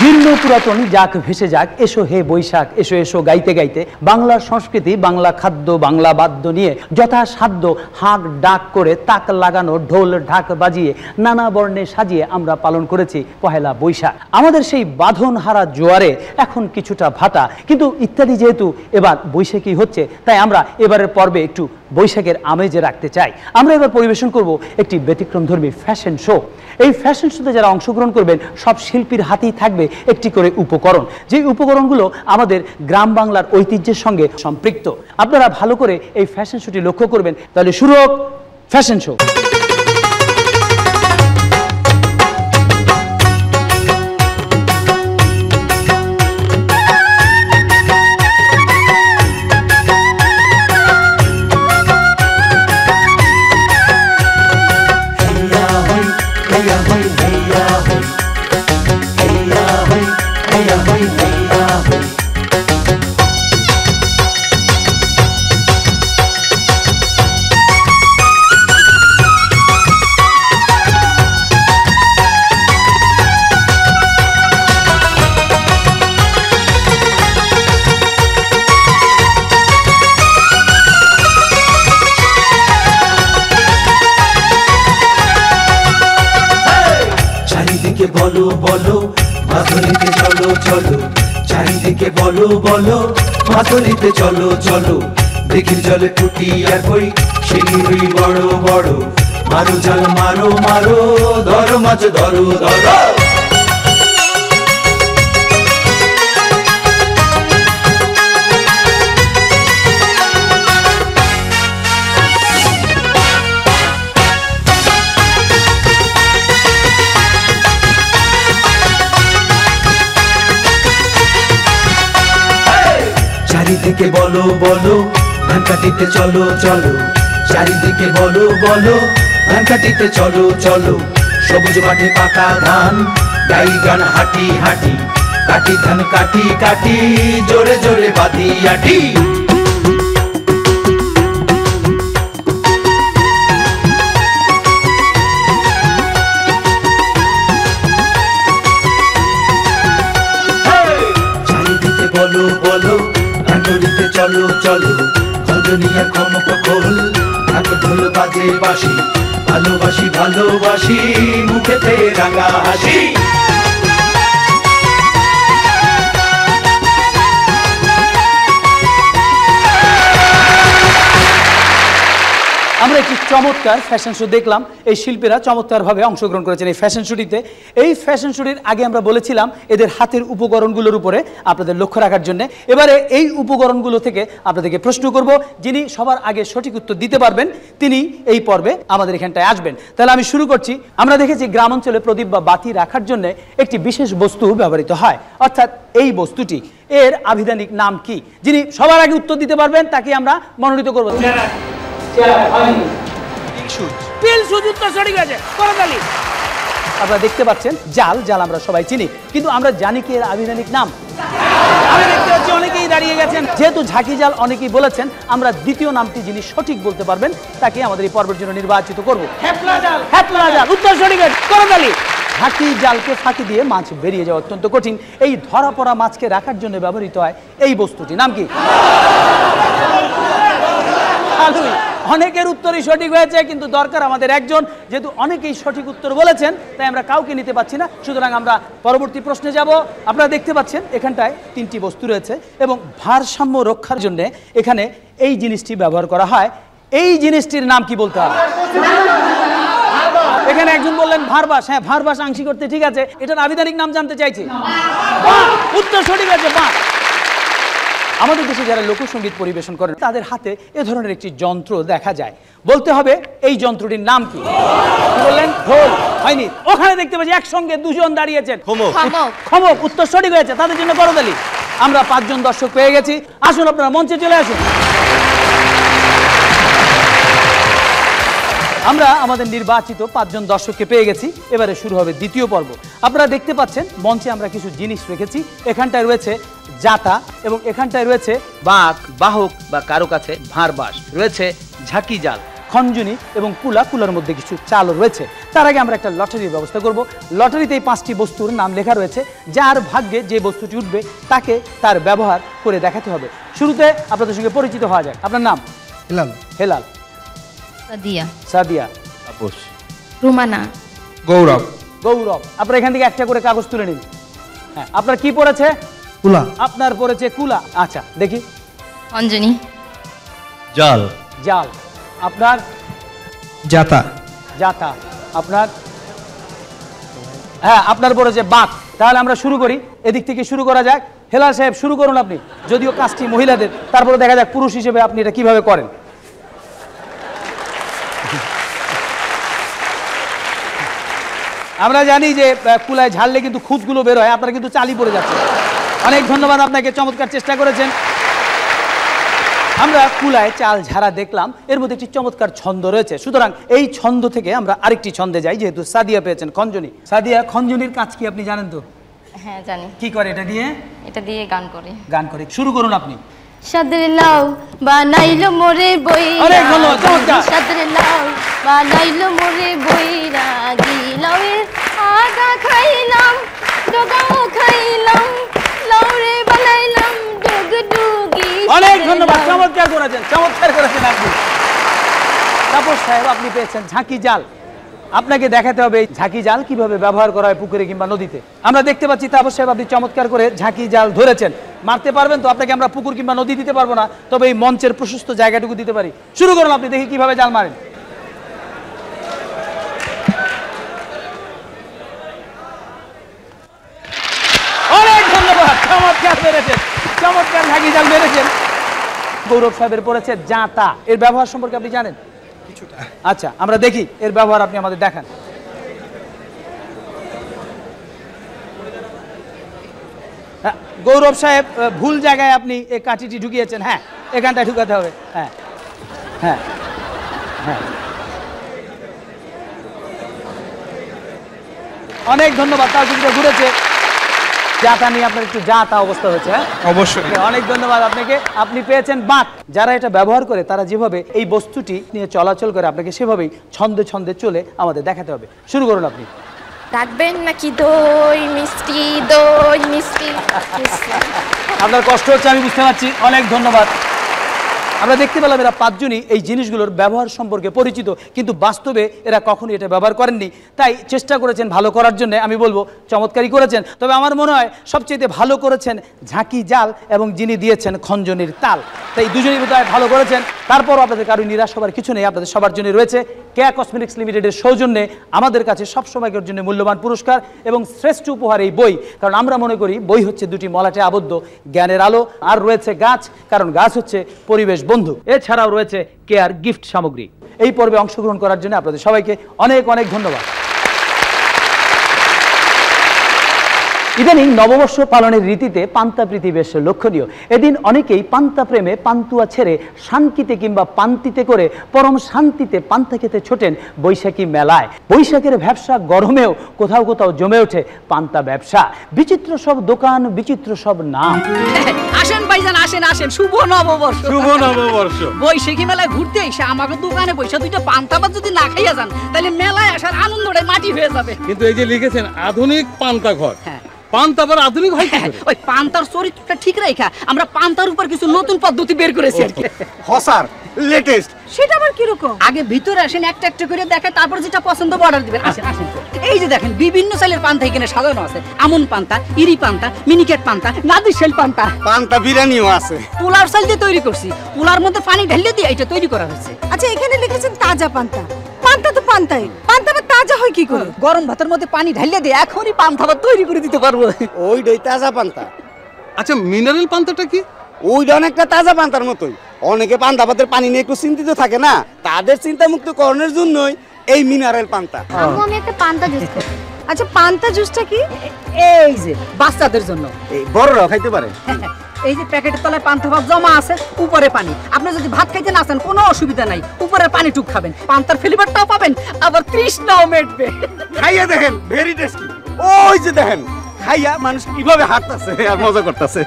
জীর্ণ পুরাতন যাক ভেসে যাক, এসো হে বৈশাখ, এসো এসো গাইতে গাইতে বাংলার সংস্কৃতি, বাংলা খাদ্য, বাংলা বাদ্য নিয়ে যথাসাধ্য হাঁক ডাক করে তাক লাগানো ঢোল ঢাক বাজিয়ে নানা বর্ণে সাজিয়ে আমরা পালন করেছি পহেলা বৈশাখ। আমাদের সেই বাঁধন হারা জোয়ারে এখন কিছুটা ভাটা, কিন্তু ইত্যাদি যেহেতু এবার বৈশাখী হচ্ছে, তাই আমরা এবারের পর্বে একটু বৈশাখের আমেজে রাখতে চাই। আমরা এবার পরিবেশন করব একটি ব্যতিক্রমধর্মী ফ্যাশন শো। এই ফ্যাশন শোতে যারা অংশগ্রহণ করবেন সব শিল্পীর হাতেই থাকবে একটি করে উপকরণ, যে উপকরণগুলো আমাদের গ্রাম বাংলার ঐতিহ্যের সঙ্গে সম্পৃক্ত। আপনারা ভালো করে এই ফ্যাশন শোটি লক্ষ্য করবেন। তাহলে শুরু হোক ফ্যাশন শো। বলো বলো মাধুরীতে চলো চলো, চারিদিকে বলো বলো মাধুরীতে চলো চলো, দিঘির জলে ফুটি আর কই শিঙি বড় বড়, মারো জাল মারো মারো, ধরো মাছ ধরো ধরো। চারিদিকে বলো বলো ধান কাটিতে চলো চলো, চারিদিকে বলো বলো ধান কাটিতে চলো চলো, সবুজ মাঠে পাকা ধান গাই গান হাঁটি হাঁটি, কাটি ধান কাটি কাটি জোরে জোরে বাঁধি আটি। চারিদিকে বলো বলো ধানতলিতে চলো চলো, খঞ্জনিয়া খমক খোল ঢাক ঢোল বাজে বাঁশি, ভালোবাসি ভালোবাসি মুখেতে রাঙা হাসি। আমরা একটি চমৎকার ফ্যাশন শো দেখলাম। এই শিল্পীরা চমৎকারভাবে অংশগ্রহণ করেছেন এই ফ্যাশন শোটিতে। এই ফ্যাশন শোটির আগে আমরা বলেছিলাম এদের হাতের উপকরণগুলোর উপরে আপনাদের লক্ষ্য রাখার জন্য। এবারে এই উপকরণগুলো থেকে আপনাদেরকে প্রশ্ন করব, যিনি সবার আগে সঠিক উত্তর দিতে পারবেন তিনি এই পর্বে আমাদের এখানটায় আসবেন। তাহলে আমি শুরু করছি। আমরা দেখেছি গ্রাম অঞ্চলে প্রদীপ বা বাতি রাখার জন্য একটি বিশেষ বস্তু ব্যবহৃত হয়, অর্থাৎ এই বস্তুটি, এর আভিধানিক নাম কি? যিনি সবার আগে উত্তর দিতে পারবেন তাকে আমরা মনোনীত করবো। আপনারা দেখতে পাচ্ছেন জাল, জাল আমরা সবাই চিনি, কিন্তু আমরা জানি কি এর আভিধানিক নাম? আমি দেখতে পাচ্ছি অনেকেই দাঁড়িয়ে গেছেন। যেহেতু ঝাঁকি জাল অনেকেই বলেছেন, আমরা দ্বিতীয় নামটি যিনি সঠিক বলতে পারবেন তাকে আমাদের এই পর্বের জন্য নির্বাচিত করবো। হ্যাপলা জাল। হ্যাপলা জাল উত্তর সঠিক। করতালি। ঝাঁকি জালকে ফাঁকি দিয়ে মাছ বেরিয়ে যাওয়া অত্যন্ত কঠিন। এই ধরা পড়া মাছকে রাখার জন্য ব্যবহৃত হয় এই বস্তুটি, নাম কি? অনেকের উত্তরই সঠিক হয়েছে, কিন্তু দরকার আমাদের একজন। যেহেতু অনেকেই সঠিক উত্তর বলেছেন, তাই আমরা কাউকে নিতে পারছি না। সুতরাং আমরা পরবর্তী প্রশ্নে যাব। আপনারা দেখতে পাচ্ছেন এখানটায় 3টি বস্তু রয়েছে এবং ভারসাম্য রক্ষার জন্য এখানে এই জিনিসটি ব্যবহার করা হয়। এই জিনিসটির নাম কি বলতে হবে? এখানে একজন বললেন ভারবাস। হ্যাঁ, ভারবাস আংশিক করতে ঠিক আছে। এটার আবিধানিক নাম জানতে চাইছি। উত্তর সঠিক আছে, বাহ। আমাদের দেশে যারা লোকসঙ্গীত পরিবেশন করেন তাদের হাতে এ ধরনের একটি যন্ত্র দেখা যায়। বলতে হবে এই যন্ত্রটির নাম কি? বললেন ঢোল, হয়নি। ওখানে দেখতে পাচ্ছি একসঙ্গে দুজন দাঁড়িয়েছেন। খমক, উত্তর সঠিক হয়েছে। তাদের জন্য করতালি। আমরা 5 জন দর্শক পেয়ে গেছি। আসুন আপনারা মঞ্চে চলে আসুন। আমরা আমাদের নির্বাচিত 5 জন দর্শককে পেয়ে গেছি। এবারে শুরু হবে দ্বিতীয় পর্ব। আপনারা দেখতে পাচ্ছেন মঞ্চে আমরা কিছু জিনিস রেখেছি। এখানটায় রয়েছে জাতা এবং এখানটায় রয়েছে বাঁক, বাহক বা কারো কাছে ভারবাস, রয়েছে ঝাঁকি জাল, খঞ্জনি এবং কুলা। কুলার মধ্যে কিছু চালও রয়েছে। তার আগে আমরা একটা লটারির ব্যবস্থা করব। লটারিতে এই 5টি বস্তুর নাম লেখা রয়েছে। যার ভাগ্যে যে বস্তুটি উঠবে তাকে তার ব্যবহার করে দেখাতে হবে। শুরুতে আপনাদের সঙ্গে পরিচিত হওয়া যায়। আপনার নাম? হেলাল। হেলাল। সাদিয়া। সাদিয়া। তাপস। রুমানা। গৌরব। গৌরব। আপনারা এখান থেকে একটা করে কাগজ তুলে নিন। হ্যাঁ, আপনার কি পড়েছে? কুলা। আপনার পড়েছে কুলা। আচ্ছা, দেখি। অঞ্জনি। জাল। জাল। আপনার? জাতা। জাতা। আপনার? হ্যাঁ, আপনার পড়েছে বাক। তাহলে আমরা শুরু করি। এদিক থেকে শুরু করা যাক। হেলাল সাহেব শুরু করুন আপনি। যদিও কাজটি মহিলাদের, তারপরে দেখা যাক পুরুষ হিসেবে আপনি এটা কিভাবে করেন। আমরা জানি যে কুলায় ঝাললে কিন্তু খুঁতগুলো বের হয়। আপনারা কিন্তু চালি পড়ে যাচ্ছে। অনেক ধন্যবাদ আপনাকে, চমৎকার চেষ্টা করেছেন। আমরা কুলায় চাল ঝাড়া দেখলাম, এর মধ্যে একটি চমৎকার ছন্দ রয়েছে। সুতরাং এই ছন্দ থেকে আমরা আরেকটি ছন্দে যাই। যেহেতু সাদিয়া পেয়েছেন খঞ্জনি। সাদিয়া, খঞ্জনির কাজ কি আপনি জানেন তো? হ্যাঁ জানি। কি করে এটা দিয়ে? এটা দিয়ে গান করে। গান করে। শুরু করুন আপনি। সাদের লাউ বানাইলো মোরে বইরা। অনেক ধন্যবাদ, চমৎকার। সাদের লাউ বানাইলো মোরে বইরা, লাউয়ের আগা খাইলাম, ডগাও খাইলাম, লাউরে বানাইলাম ডুগডুগি। অনেক ধন্যবাদ, চমৎকার করেছেন, চমৎকার করেছেন আপনি। তাপস সাহেব, আপনি পেয়েছেন ঝাঁকি জাল। আপনাকে দেখাতে হবে ঝাঁকি জাল কিভাবে ব্যবহার করা হয় পুকুরে কিংবা নদীতে। আমরা দেখতে পাচ্ছি তাপস সাহেব আপনি চমৎকার করে ঝাঁকি জাল ধরেছেন। মারতে পারবেন তো? আপনাকে আমরা পুকুর কিংবা নদী দিতে পারবো না, তবে এই মঞ্চের প্রশস্ত জায়গাটুকু দিতে পারি। শুরু করুন আপনি, দেখি কিভাবে জাল মারেন। অনেক ধন্যবাদ, চমৎকার মেরেছেন, চমৎকার ঝাঁকি জাল মেরেছেন। গৌরব সাহেবের পড়েছে জাঁতা। এর ব্যবহার সম্পর্কে আপনি জানেন? আচ্ছা, আমরা দেখি এর ব্যবহার আপনি আমাদের দেখান। গৌরব সাহেব, ভুল জায়গায় আপনি এই কাঠিটি ঢুকিয়েছেন। হ্যাঁ, এখানটায় ঢুকাতে হবে। হ্যাঁ হ্যাঁ হ্যাঁ, অনেক ধন্যবাদ। তার কিছুটা ঘুরেছে। জাতা নিয়ে আপনার একটু জাতা অবস্থা হয়েছে। হ্যাঁ, অবশ্যই। অনেক ধন্যবাদ আপনাকে। আপনি পেয়েছেন বাঁক। যারা এটা ব্যবহার করে তারা যেভাবে এই বস্তুটি নিয়ে চলাচল করে, আপনাকে সেভাবেই ছন্দে ছন্দে চলে আমাদের দেখাতে হবে। শুরু করুন আপনি। রাখবেন নাকি দই মিষ্টি, দই মিষ্টি। আপনার কষ্ট হচ্ছে, আমি বুঝতে পারছি। অনেক ধন্যবাদ। আমরা দেখতে পেলাম এরা 5 জনই এই জিনিসগুলোর ব্যবহার সম্পর্কে পরিচিত, কিন্তু বাস্তবে এরা কখনোই এটা ব্যবহার করেননি। তাই চেষ্টা করেছেন ভালো করার জন্য। আমি বলবো চমৎকারই করেছেন। তবে আমার মনে হয় সবচেয়ে ভালো করেছেন ঝাঁকি জাল এবং যিনি দিয়েছেন খঞ্জনির তাল। তাই দুজনই বোধহয় ভালো করেছেন। তারপরও আপনাদের কারো নিরাশ হবার কিছু নেই। আপনাদের সবার জন্য রয়েছে কেয়া কসমেটিক্স লিমিটেডের সৌজন্যে আমাদের কাছে সবসময়ের জন্য মূল্যবান পুরস্কার এবং শ্রেষ্ঠ উপহার এই বই। কারণ আমরা মনে করি বই হচ্ছে 2টি মলাটে আবদ্ধ জ্ঞানের আলো। আর রয়েছে গাছ, কারণ গাছ হচ্ছে পরিবেশ বন্ধু। এছাড়াও রয়েছে কেয়ার গিফট সামগ্রী। এই পর্বে অংশগ্রহণ করার জন্য আপনাদের সবাইকে অনেক অনেক ধন্যবাদ। ইদানিং নববর্ষ পালনের রীতিতে পান্তা প্রীতি বেশ লক্ষণীয়। এদিন অনেকেই পান্তা প্রেমে পান্তুয়া ছেড়ে শান্তিতে কিংবা পান্তিতে করে পরম শান্তিতে পান্তা খেতে ছোটেন বৈশাখী মেলায়। বৈশাখের ব্যবসা গরমেও কোথাও কোথাও জমে ওঠে পান্তা ব্যবসা। বিচিত্র সব দোকান, বিচিত্র সব নাম। আসেন ভাইজান, আসেন আসেন, শুভ নববর্ষ। শুভ নববর্ষ। বৈশাখী মেলায় ঘুরতে এসে আমাকে দোকানে বসে 2টা পান্তা ভাত যদি না খাইয়া যান, তাহলে মেলায় আসার আনন্দটাই মাটি হয়ে যাবে। কিন্তু এই যে লিখেছেন আধুনিক পান্তা ঘর, পান্তা আবার আধুনিক হয় কি করে? ওই পান্তার চরিত্রটা ঠিক রাখা আমরা পান্তার উপর কিছু নতুন পদ্ধতি বের করেছি আর কি। হসার লেটেস্ট। সেটা আবার কি রকম? আগে ভিতরে আসেন, একটা একটা করে দেখে, তারপর যেটা পছন্দ অর্ডার দিবেন। আসেন আসেন। এই যে দেখেন বিভিন্ন সাইজের পান্তা এখানে সাজানো আছে। আমন পান্তা, ইরি পান্তা, মিনিকেট পান্তা, নাদিশাল পান্তা, পান্তা বিরিয়ানিও আছে। পোলার চাল দিয়ে তৈরি করছি। পোলার মধ্যে পানি ঢেলে দিয়ে এটা তৈরি করা হয়েছে। আচ্ছা এখানে লিখেছেন তাজা পান্তা। পান্তা তো পান্তাই, পান্তা আবার তাজা হয় কি করে? গরম ভাতের মধ্যে পানি ঢেলে দিয়ে এখনই পান্তা ভাত তৈরি করে দিতে পারবো। ওইটাই তাজা পান্তা। আচ্ছা মিনারেল পান্তাটা কি? ওইটা অনেকটা তাজা পান্তার মতোই। অনেকে পান্তা ভাতের পানি নিয়ে একটু চিন্তিত থাকে না, তাদের চিন্তা মুক্ত করণের জন্যই এই মিনারেল পান্তা। আমি একটা পান্তা জুস খাই। আচ্ছা পান্তা জুসটা কি? এই যে বাচ্চাদের জন্য। এই বড়রাও খাইতে পারে। এই যে প্যাকেটের তলায় পান্তা ভাত জমা আছে, উপরে পানি। আপনি যদি ভাত খাইতে না চান কোনো অসুবিধা নাই, উপরে পানি টুক খাবেন, পান্তার ফ্লেভারটাও পাবেন, আবার তৃষ্ণাও মেটবে। খাইয়া দেখেন, ভেরি টেস্টি। ওই যে দেখেন খাইয়া মানুষ কিভাবে হাঁটতেছে আর মজা করতেছে।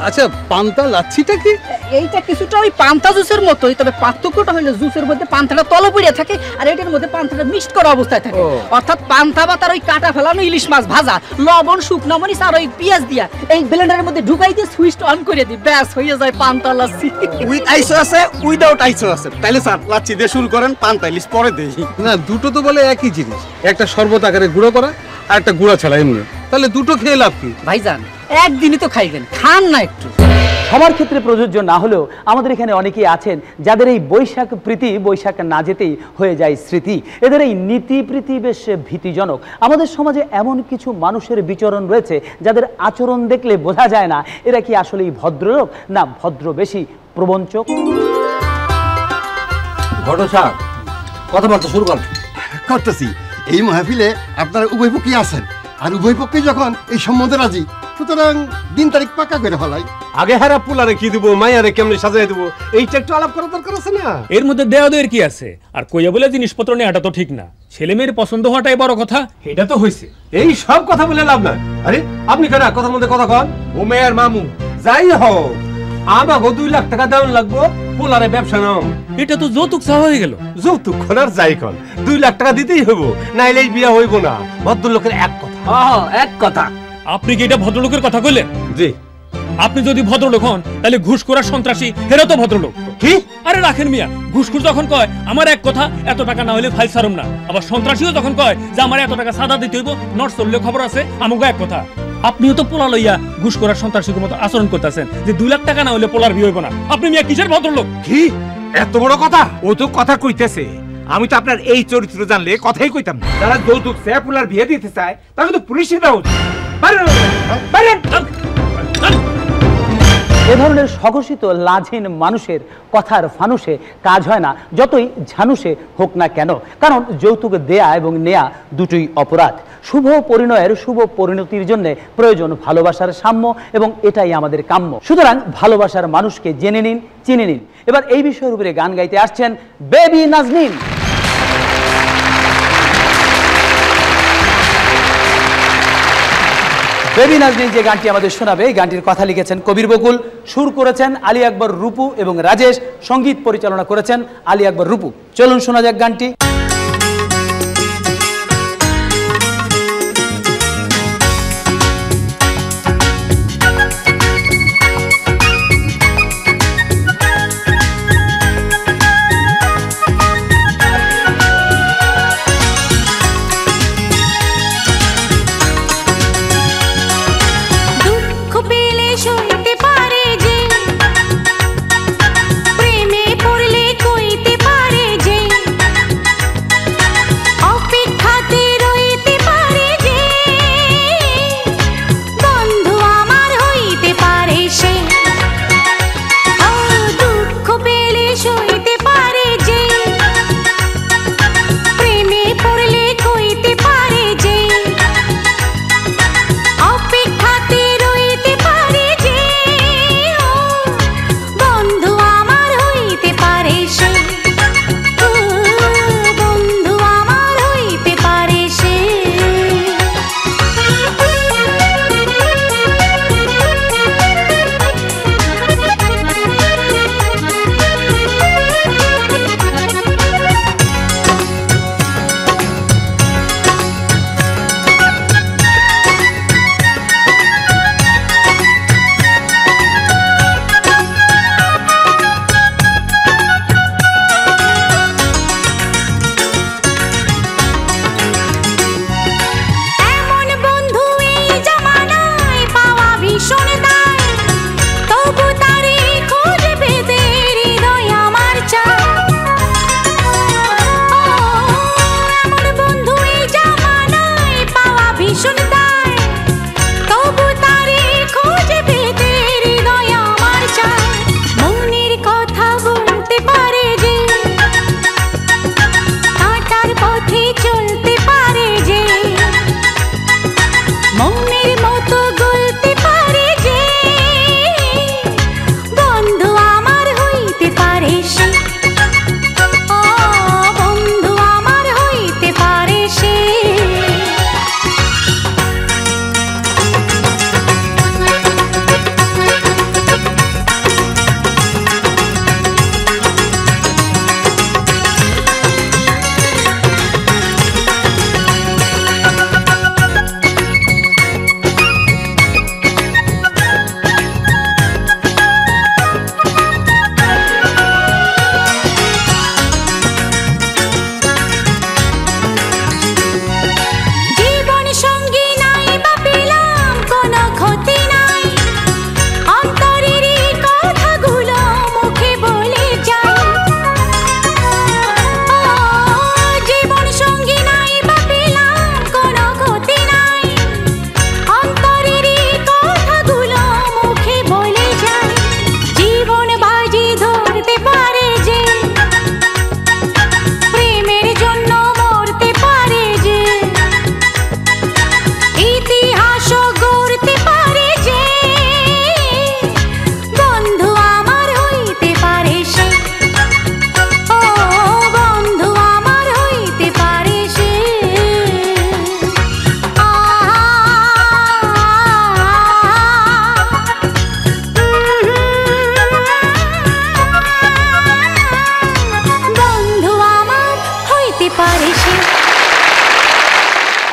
আচ্ছা পান্তা লাচ্ছিটা কি? এইটা কিছুটা ওই পান্তা জুসের মতোই, তবে পার্থক্যটা হলো জুসের মধ্যে পান্তাটা তলে পড়ে থাকে আর এটার মধ্যে পান্তাটা মিক্সড করা অবস্থায় থাকে। অর্থাৎ পান্তা ভাত আর ওই কাটা ফেলানো ইলিশ মাছ ভাজা, লবণ, শুকনো মরিচ আর ওই পেঁয়াজ দিয়া এই ব্লেন্ডারের মধ্যে ঢুকাই দিয়ে সুইচ অন করে দিই, ব্যাস হয়ে যায় পান্তা লাচ্ছি। উইথ আইসও আছে, উইদাউট আইসও আছে। তাইলে স্যার লাচ্ছি দিয়ে শুরু করেন, পান্তা ইলিশ পরে দেই। না দুটো তো বলে একই জিনিস, একটা শরবত আকারে গুঁড়ো করা আর একটা গুঁড়া ছাড়া এমনি, তাহলে দুটো খেয়ে লাভ কি? ভাইজান একদিনই তো খাইবেন, খান না একটু। সবার ক্ষেত্রে প্রযোজ্য না হলেও আমাদের এখানে অনেকেই আছেন যাদের এই বৈশাখ প্রীতি বৈশাখ না যেতেই হয়ে যায় স্মৃতি। এদের এই নীতি প্রীতি বেশ ভীতিজনক। আমাদের সমাজে এমন কিছু মানুষের বিচরণ রয়েছে যাদের আচরণ দেখলে বোঝা যায় না এরা কি আসলেই ভদ্রলোক না ভদ্র বেশি প্রবঞ্চক। ঘটক সাহেব কথাবার্তা শুরু করেন। করতেছি। এই মাহফিলে আপনারা উভয় পক্ষই আছেন, আর উভয় পক্ষে যখন এই সম্বন্ধে রাজি, সুতরাং দিন তারিখ পাকা করে ফেলাই। আগে হারা পোলারে কি দিব, মায়ারে কেমনে সাজাই দিব, এইটা একটু আলাপ করা দরকার আছে না? এর মধ্যে দেওয়া দেওয়ার কি আছে? আর কইয়া বলে জিনিসপত্র নেওয়াটা তো ঠিক না। ছেলে মেয়ের পছন্দ হওয়াটাই বড় কথা, এটা তো হয়েছে। এই সব কথা বলে লাভ নাই। আরে আপনি কেন কথার মধ্যে কথা কন? ও মেয়ের মামু যাই হোক আমাকে 2 লাখ টাকা দেওয়ান লাগবো পোলারে ব্যবসা নাম। এটা তো যৌতুক চাওয়া হয়ে গেল। যৌতুক খোনার যাই কন 2 লাখ টাকা দিতেই হইব, নাইলে এই বিয়া হইব না। ভদ্রলোকের এক কথা। এক কথা। আপনি কি এটা ভদ্রলোকের কথা কইলেন? জি। আপনি যদি ভদ্রলোক হন তাহলে ঘুষখোর সন্ত্রাসী হেরা তো ভদ্রলোক। কি? আরে রাখেন মিয়া, ঘুষখোর যখন কয় আমার এক কথা এত টাকা না হলে ফাইল ছাড়ুম না, আবার সন্ত্রাসীও যখন কয় যে আমার এত টাকা সাদা দিতে হইব, নট চললে খবর আছে, আমাকে এক কথা। আপনিও তো পোলা লইয়া ঘুষ করার সন্ত্রাসীর মতো আচরণ করতেছেন যে 2 লাখ টাকা না হলে পোলার বিয়ে হইব না। আপনি মিয়া কিসের ভদ্রলোক? কি এত বড় কথা? ও তো কথা কইতেছে, আমি তো আপনার এই চরিত্র জানলে কথাই কইতাম না। যারা যৌতুক চেয়ে পোলার বিয়ে দিতে চায় তাকে তো পুলিশে দেওয়া উচিত। এ ধরনের স্বঘোষিত লাঝিন মানুষের কথার ফানুষে কাজ হয় না, যতই ঝানুষে হোক না কেন। কারণ যৌতুক দেয়া এবং নেয়া দুটোই অপরাধ। শুভ পরিণয়ের শুভ পরিণতির জন্য প্রয়োজন ভালোবাসার সাম্য, এবং এটাই আমাদের কাম্য। সুতরাং ভালোবাসার মানুষকে জেনে নিন, চিনে নিন। এবার এই বিষয়ের উপরে গান গাইতে আসছেন বেবি নাজনীন। বেবি নাজনীন যে গানটি আমাদের শোনাবে, এই গানটির কথা লিখেছেন কবির বকুল, সুর করেছেন আলী আকবর রূপু এবং রাজেশ, সঙ্গীত পরিচালনা করেছেন আলী আকবর রূপু। চলুন শোনা যাক গানটি।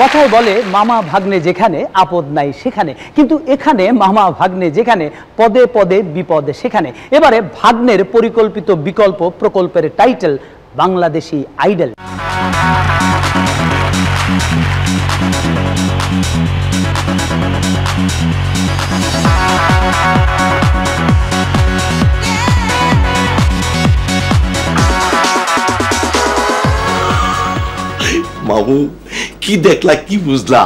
কথায় বলে মামা ভাগ্নে যেখানে আপদ নাই সেখানে, কিন্তু এখানে মামা ভাগ্নে যেখানে পদে পদে বিপদে সেখানে। এবারে ভাগ্নের পরিকল্পিত বিকল্প প্রকল্পের টাইটেল বাংলাদেশি আইডল। মামু কি দেখলা, কি বুঝলা?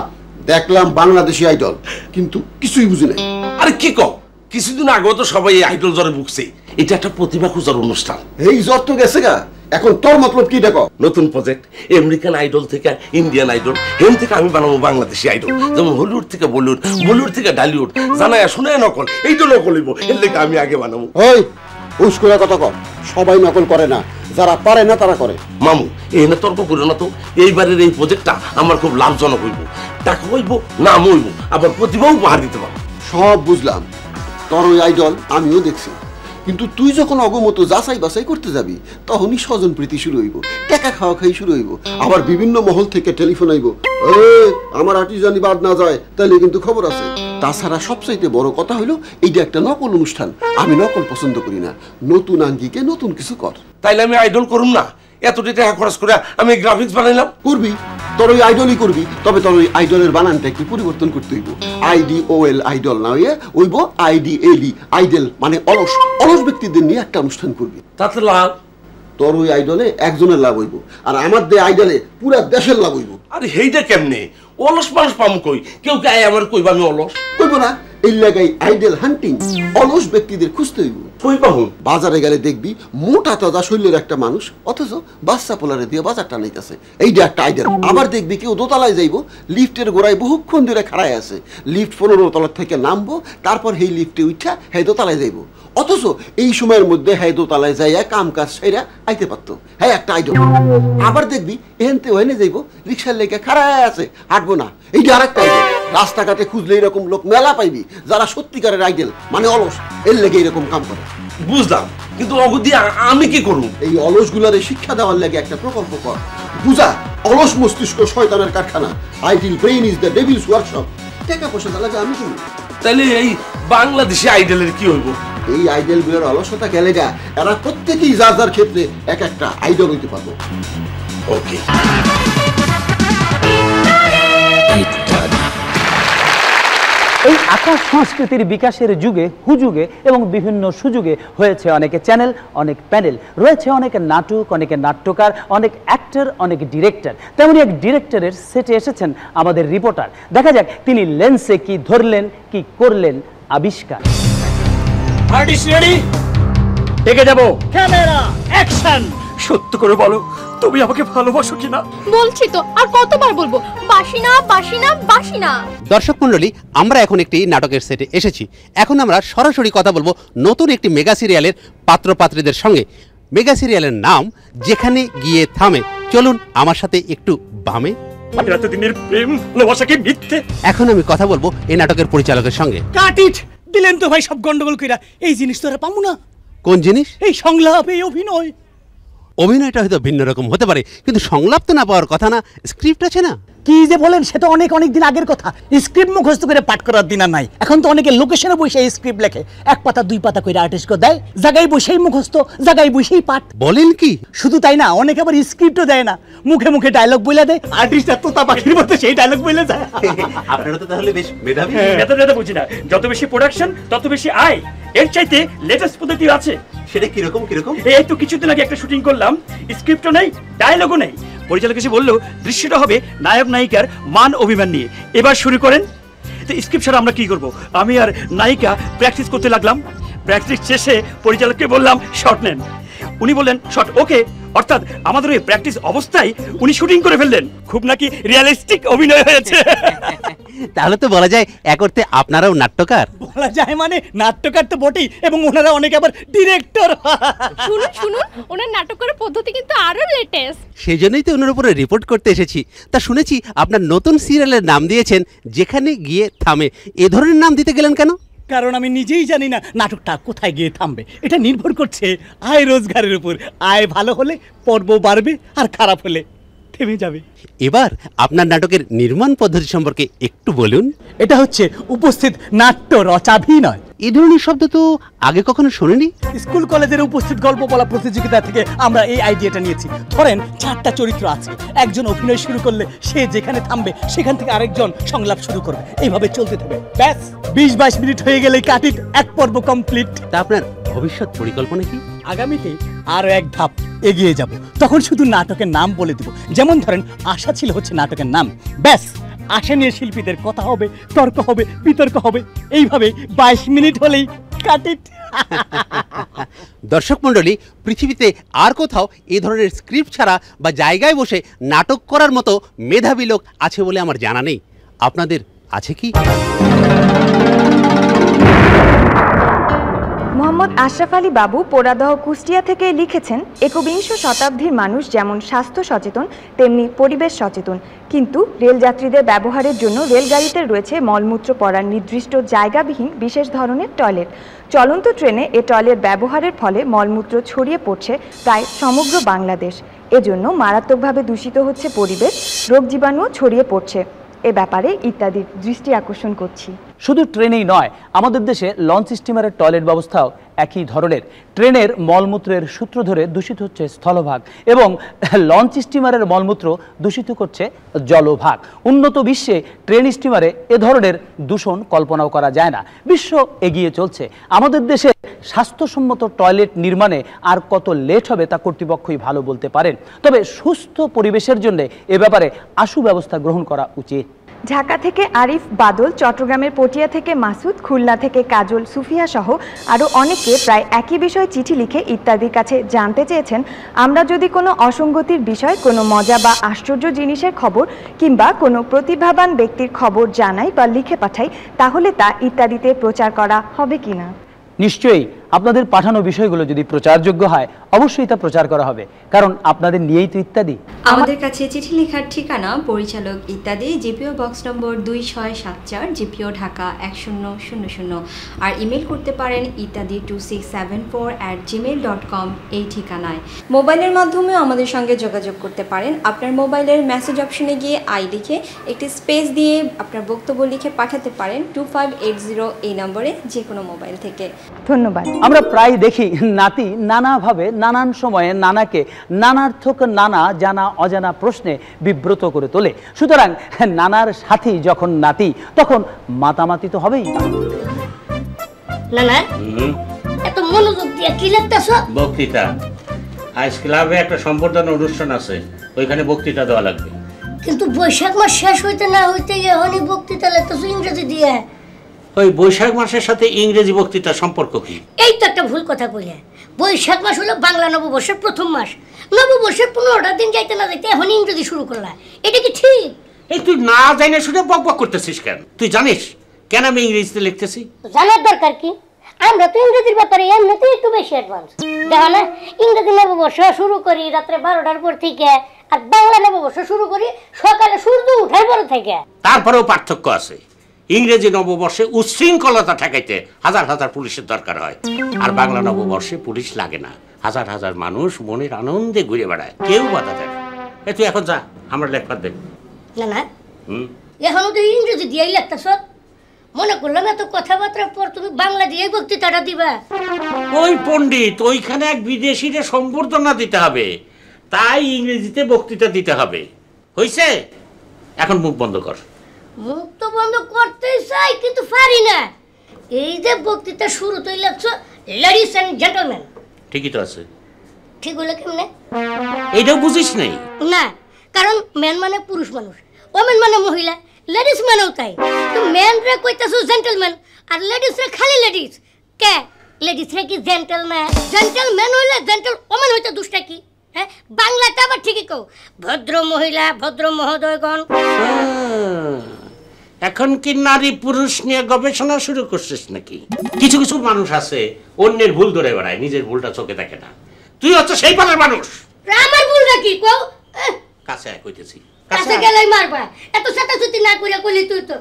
দেখলাম বাংলাদেশি আইডল, কিন্তু কিছুই বুঝি নাই। আরে কি কও, কিছুদিন আগেও তো সবাই এই আইডল জ্বরে ভুগছে। এটা একটা প্রতিভা খোঁজার অনুষ্ঠান। এই জ্বর তো গেছে গা, এখন তোর মতলব কি দেখো? নতুন প্রজেক্ট, আমেরিকান আইডল থেকে ইন্ডিয়ান আইডল, হেন থেকে আমি বানাবো বাংলাদেশি আইডল। যেমন হলিউড থেকে বলিউড, বলিউড থেকে ডালিউড, জানায় শুনে নকল, এইটা নকল হইব, এর লেগে আমি আগে বানাবো। ওই উস্কুরা কথা কর, সবাই নকল করে না, যারা পারে না তারা করে। মামু এখানে তর্ক করে না তো, এইবারের এই প্রজেক্টটা আমার খুব লাভজনক হইব, টাকা হইব, নাম হইব, আবার প্রতিভাও উপহার দিতে পারবো। সব বুঝলাম, তোর ওই আইডল আমিও দেখছি, কিন্তু তুই যখন অগমতো যাচাই বাছাই করতে যাবি তখনই স্বজন প্রীতি শুরু হইব, টাকা খাওয়া খাই শুরু হইব, আবার বিভিন্ন মহল থেকে টেলিফোন আইব, আমার আর্টিস্ট জানি বাদ না যায়, তাহলে কিন্তু খবর আছে। তাছাড়া সবচাইতে বড় কথা হইলো এইটা একটা নকল অনুষ্ঠান, আমি নকল পছন্দ করি না, নতুন আঙ্গিকে নতুন কিছু কর। তাইলে আমি আইডল করুম না, এতটা টাকা খরচ করে আমি গ্রাফিক্স বানাইলাম। করবি, তোর ওই আইডলই করবি, তবে তোর ওই আইডলের বানানটা একটু পরিবর্তন করতে হইব। IDOL আইডল না হইব IDLE আইডল, মানে অলস অলস ব্যক্তিদের নিয়ে একটা অনুষ্ঠান করবি। তাতে লাভ? তোর ওই আইডলে একজনের লাভ হইব, আর আমার দে আইডলে পুরা দেশের লাভ হইব। আরে হেইটা কেমনে? অলস মানুষ পাম কই? কেউ কে আমার কইবা আমি অলস? কইব না, এই লাগাই আইডল হান্টিং, অলস ব্যক্তিদের খুঁজতে হইব। কই পাবো? বাজারে গেলে দেখবি মোটা তাজা শরীরের একটা মানুষ, অথচ বাচ্চা পোলারে দিয়ে বাজার টানাইতেছে, এইটা একটা আইডল। আবার দেখবি কেউ দোতলায় যাইব, লিফটের গোড়ায় বহুক্ষণ ধরে খাড়ায় আছে, লিফট 15 তলা থেকে নামবো, তারপর এই লিফটে উঠা হ্যাঁ দোতলায় যাইব, অথচ এই সময়ের মধ্যে হ্যাঁ দোতলায় যাইয়া কাম কাজ সেরা আইতে পারতো, হ্যাঁ একটা আইডল। আবার দেখবি এহেনতে ওহেনে যাইব, রিক্সার লেগে খাড়ায় আছে, হাঁটবো না, এইটা আরেকটা আইডল। রাস্তাঘাটে খুঁজলে এরকম লোক মেলা পাইবি যারা সত্যিকারের আইডল, মানে অলস, এর লেগে এরকম কাম করে। বুঝলাম, কিন্তু অগদি আমি কি করব? এই অলস গুলারে শিক্ষা দেওয়ার লাগে একটা প্রকল্প কর, বুঝা? অলস মস্তিষ্ক শয়তানের কারখানা, idol brain is the Devil's workshop. টাকা পয়সা লাগে আমি করব। তাহলে এই বাংলাদেশি আইডলের কি হইব? এই আইডল গুলোর অলসতা গেলে গা, এরা প্রত্যেকেই যার যার ক্ষেত্রে এক একটা আইডল হইতে পারবো। ওকে। এই আকাশ সংস্কৃতির বিকাশের যুগে হুযুগে এবং বিভিন্ন সুযোগে হয়েছে অনেকে চ্যানেল, অনেক প্যানেল, রয়েছে অনেক নাটক, অনেকে নাট্যকার, অনেক অ্যাক্টর, অনেক ডিরেক্টর। তেমনি এক ডিরেক্টরের সেটে এসেছেন আমাদের রিপোর্টার। দেখা যাক তিনি লেন্সে কি ধরলেন, কি করলেন আবিষ্কার। Artist ready? ডেকে যাব। Camera action. সত্য করে বলো, তুমি আমাকে ভালোবাসো কিনা? বলছি তো, আর কতবার বলবো, বাসি না বাসি না বাসি না। দর্শক মণ্ডলী, আমরা এখন একটি নাটকের সেটে এসেছি। এখন আমরা সরাসরি কথা বলবো নতুন একটি মেগা সিরিয়ালের পাত্র পাত্রীদের সঙ্গে। মেগা সিরিয়ালের নাম যেখানে গিয়ে থামে। চলুন আমার সাথে একটু বামে। এতদিনের প্রেম ভালোবাসা কি মিথ্যে? এখন আমি কথা বলবো এই নাটকের পরিচালকের সঙ্গে। কাট ইট! দিলেন তো ভাই সব গন্ডগোল কইরা। এই জিনিস তো আর পামু না। কোন জিনিস? এই সংলাপ, এই অভিনয়। অভিনয়টা হয়তো ভিন্ন রকম হতে পারে, কিন্তু সংলাপ তো না পাওয়ার কথা না? স্ক্রিপ্ট আছে না? কি যে বলেন, সে তো অনেক অনেক দিন আগের কথা। স্ক্রিপ্ট মুখস্থ করে পাঠ করার দিন আর নাই। এখন তো অনেকে লোকেশনে বসে স্ক্রিপ্ট লেখে, এক পাতা দুই পাতা করে আর্টিস্টকে দেয়, জায়গায় বসেই মুখস্থ, জায়গায় বসেই পাঠ। বলেন কি? শুধু তাই না, অনেকে আবার স্ক্রিপ্টও দেয় না, মুখে মুখে ডায়লগ বলে দেয়। আর্টিস্ট আর তোতা পাখির মতো সেই ডায়লগ বলে যায়। আপনারা তো তাহলে বেশ মেধাবী। মেধাবী বুঝি না, যত বেশি প্রোডাকশন তত বেশি আয়। এর চাইতে লেটেস্ট পদ্ধতি আছে। সেটা কিরকম কিরকম? এই তো কিছুদিন আগে একটা শুটিং করলাম, স্ক্রিপ্টও নেই, ডায়লগও নেই। পরিচালক এসে বললো দৃশ্যটা হবে নায়ক নায়িকার মান অভিমান নিয়ে, এবার শুরু করেন। তো স্ক্রিপ্ট ছাড়া আমরা কি করব? আমি আর নায়িকা প্র্যাকটিস করতে লাগলাম। প্র্যাকটিস শেষে পরিচালককে বললাম শট নেন। উনি বললেন শট ওকে, অর্থাৎ আমাদের ওই প্র্যাকটিস অবস্থায় উনি শুটিং করে ফেললেন। খুব নাকি রিয়েলিস্টিক অভিনয় হয়েছে। তাহলে তো বলা যায় এক অর্থে আপনারাও নাট্যকার। বলা যায় মানে নাট্যকার তো বটেই, এবং ওনারা অনেকে আবার ডিরেক্টর। শুনুন শুনুন, ওনার নাটক করার পদ্ধতি কিন্তু আরো লেটেস্ট। সেই জন্যই তো ওনার উপরে রিপোর্ট করতে এসেছি। তা শুনেছি আপনার নতুন সিরিয়ালের নাম দিয়েছেন যেখানে গিয়ে থামে। এ ধরনের নাম দিতে গেলেন কেন? কারণ আমি নিজেই জানি না নাটকটা কোথায় গিয়ে থামবে। এটা নির্ভর করছে আয় রোজগারের উপর। আয় ভালো হলে পর্ব বাড়বে, আর খারাপ হলে থেমে যাবে। এবার আপনার নাটকের নির্মাণ পদ্ধতি সম্পর্কে একটু বলুন। এটা হচ্ছে উপস্থিত নাট্য রচাভিনয়। এই ধরনের শব্দ তো আগে কখনো শুনিনি। স্কুল কলেজের উপস্থিত গল্প বলা প্রতিযোগিতা থেকে আমরা এই আইডিয়াটা নিয়েছি। ধরেন 4টা চরিত্র আছে, একজন অভিনয় শুরু করলে সে যেখানে থামবে সেখান থেকে আরেকজন সংলাপ শুরু করবে, এইভাবে চলতে থাকবে। ব্যাস 20-22 মিনিট হয়ে গেলে কাটিট এক পর্ব কমপ্লিট। তা আপনার ভবিষ্যৎ পরিকল্পনা কি? আগামীতে আরো এক ধাপ এগিয়ে যাব, তখন শুধু নাটকের নাম বলে দেব। যেমন ধরেন আশা ছিল হচ্ছে নাটকের নাম, ব্যাস আশা নিয়ে শিল্পীদের কথা হবে, তর্ক হবে, বিতর্ক হবে, এইভাবে 22 মিনিট হলেই কাটিট। দর্শক মণ্ডলী, পৃথিবীতে আর কোথাও এই ধরনের স্ক্রিপ্ট ছাড়া বা জায়গায় বসে নাটক করার মতো মেধাবী লোক আছে বলে আমার জানা নেই। আপনাদের আছে কি? মোহাম্মদ আশরাফ আলী বাবু পোড়াদহ কুষ্টিয়া থেকে লিখেছেন, 21 শতাব্দীর মানুষ যেমন স্বাস্থ্য সচেতন তেমনি পরিবেশ সচেতন, কিন্তু রেলযাত্রীদের ব্যবহারের জন্য রেলগাড়িতে রয়েছে মলমূত্র পড়ার নির্দিষ্ট জায়গাবিহীন বিশেষ ধরনের টয়লেট। চলন্ত ট্রেনে এ টয়লেট ব্যবহারের ফলে মলমূত্র ছড়িয়ে পড়ছে প্রায় সমগ্র বাংলাদেশ। এজন্য মারাত্মকভাবে দূষিত হচ্ছে পরিবেশ, রোগ জীবাণুও ছড়িয়ে পড়ছে। এ ব্যাপারে ইত্যাদির দৃষ্টি আকর্ষণ করছি। শুধু ট্রেনেই নয়, আমাদের দেশে লঞ্চ স্টিমারের টয়লেট ব্যবস্থাও একই ধরনের। ট্রেনের মলমূত্রের সূত্র ধরে দূষিত হচ্ছে স্থলভাগ এবং লঞ্চ স্টিমারের মলমূত্র দূষিত করছে জলভাগ। উন্নত বিশ্বে ট্রেন স্টিমারে এ ধরনের দূষণ কল্পনাও করা যায় না। বিশ্ব এগিয়ে চলছে, আমাদের দেশে স্বাস্থ্যসম্মত টয়লেট নির্মাণে আর কত লেট হবে তা কর্তৃপক্ষই ভালো বলতে পারেন। তবে সুস্থ পরিবেশের জন্য এ ব্যাপারে আশু ব্যবস্থা গ্রহণ করা উচিত। ঢাকা থেকে আরিফ বাদল, চট্টগ্রামের পটিয়া থেকে মাসুদ, খুলনা থেকে কাজল, সুফিয়া সহ আরও অনেকে প্রায় একই বিষয়ে চিঠি লিখে ইত্যাদির কাছে জানতে চেয়েছেন, আমরা যদি কোনো অসঙ্গতির বিষয়, কোনো মজা বা আশ্চর্য জিনিসের খবর কিংবা কোনো প্রতিভাবান ব্যক্তির খবর জানাই বা লিখে পাঠাই, তাহলে তা ইত্যাদিতে প্রচার করা হবে কিনা? নিশ্চয়ই আপনাদের পাঠানো বিষয়গুলো যদি প্রচারযোগ্য হয় অবশ্যই তা প্রচার করা হবে, কারণ আপনাদের নিয়েই তো ইত্যাদি। আমাদের কাছে চিঠি লেখার ঠিকানা পরিচালক ইত্যাদি, জিপিও বক্স নম্বর 2674, জিপিও ঢাকা 1000, আর ইমেল করতে পারেন ইত্যাদি 2674@gmail.com এই ঠিকানায়। মোবাইলের মাধ্যমেও আমাদের সঙ্গে যোগাযোগ করতে পারেন। আপনার মোবাইলের মেসেজ অপশনে গিয়ে আই লিখে একটি স্পেস দিয়ে আপনার বক্তব্য লিখে পাঠাতে পারেন 2580 এই নম্বরে, যে কোনো মোবাইল থেকে। ধন্যবাদ। আমরা প্রায় দেখি নাতি নানাভাবে নানান সময়ে নানাকে নানার্থক নানা জানা অজানা প্রশ্নে বিব্রত করে তোলে। সুতরাং নানার সাথী যখন নাতি, তখন মাতামাতি তো হবেই। নানা এত মনোযোগ দিয়ে কি লিখতেছো? বক্তৃতা। আজ ক্লাবে একটা সম্বর্ধনা অনুষ্ঠান আছে, ওইখানে বক্তৃতা দেওয়া লাগবে। কিন্তু বৈশাখ মাস শেষ হইতে না হইতে এখনই বক্তৃতা লিখতেছো ইংরেজি দিয়ে। ওই বৈশাখ মাসের সাথে ইংরেজি বক্তৃতার সম্পর্ক কি? এই তো একটা ভুল কথা কইলে। বৈশাখ মাস হলো বাংলা নববর্ষের প্রথম মাস। নববর্ষের 15টা দিন যাইতে না যাইতে এখন ইংরেজি শুরু করলা, এটা কি ঠিক? এই তুই না জানে শুনে বকবক করতেছিস কেন? তুই জানিস কেন আমি ইংরেজিতে লিখতেছি? জানার দরকার কি? আমরা তো ইংরেজির ব্যাপারে এমনিতেই একটু বেশি অ্যাডভান্স। দেখো না, ইংরেজি নববর্ষ শুরু করি রাত্রে 12টার পর থেকে, আর বাংলা নববর্ষ শুরু করি সকালে সূর্য ওঠার পর থেকে। তারপরেও পার্থক্য আছে। ইংরেজি নববর্ষে উচ্ছৃঙ্খলতা ঠেকাইতে হাজার হাজার পুলিশের দরকার হয়, আর বাংলা নববর্ষে পুলিশ লাগে না। হাজার হাজার মানুষ মনের আনন্দে ঘুরে বেড়ায়, কেউ বাধা দেয় না। তুই এখন যা, আমরা লেখা দেখ। না না, এখনো তো ইংরেজি দিয়েই লিখতেছ। মনে করলাম এত কথাবার্তার পর তুমি বাংলা দিয়েই বক্তৃতাটা দিবা। ওই পণ্ডিত, ওইখানে এক বিদেশিরে সম্বর্ধনা দিতে হবে, তাই ইংরেজিতে বক্তৃতা দিতে হবে। হইছে? এখন মুখ বন্ধ কর। মুখ তো বন্ধ করতেই চাই, কিন্তু পারি না। এই যে বক্তৃতা শুরুতেই লাগছো লেডিস এন্ড জেন্টলম্যান, ঠিকই তো আছে। ঠিক হলো কেমনে? এইটাও বুঝিস নাই? না, কারণ ম্যান মানে পুরুষ মানুষ, ওমেন মানে মহিলা, লেডিস মানেও তাই। তো ম্যান রে কইতাছো জেন্টলম্যান, আর লেডিস রে খালি লেডিস। কে লেডিস রে কি জেন্টল না? জেন্টলম্যান হইলে জেন্টল ওমেন হইতে দুষ্টা কি? হ্যাঁ, বাংলাতে আবার ঠিকই কও, ভদ্র মহিলা, ভদ্র মহোদয়গণ। এখন কি নারী পুরুষ নিয়ে গবেষণা শুরু করছিস নাকি? কিছু কিছু মানুষ আছে অন্যের ভুল ধরে বেড়ায়, নিজের ভুলটা চোখে দেখে না। তুই হচ্ছে সেই পাড়ার মানুষ। আমার ভুল নাকি কও? কাছে কইতেছি, কাছে গেলেই মারবা। এত সাতাসুতি না কইরা কইলি তুই তো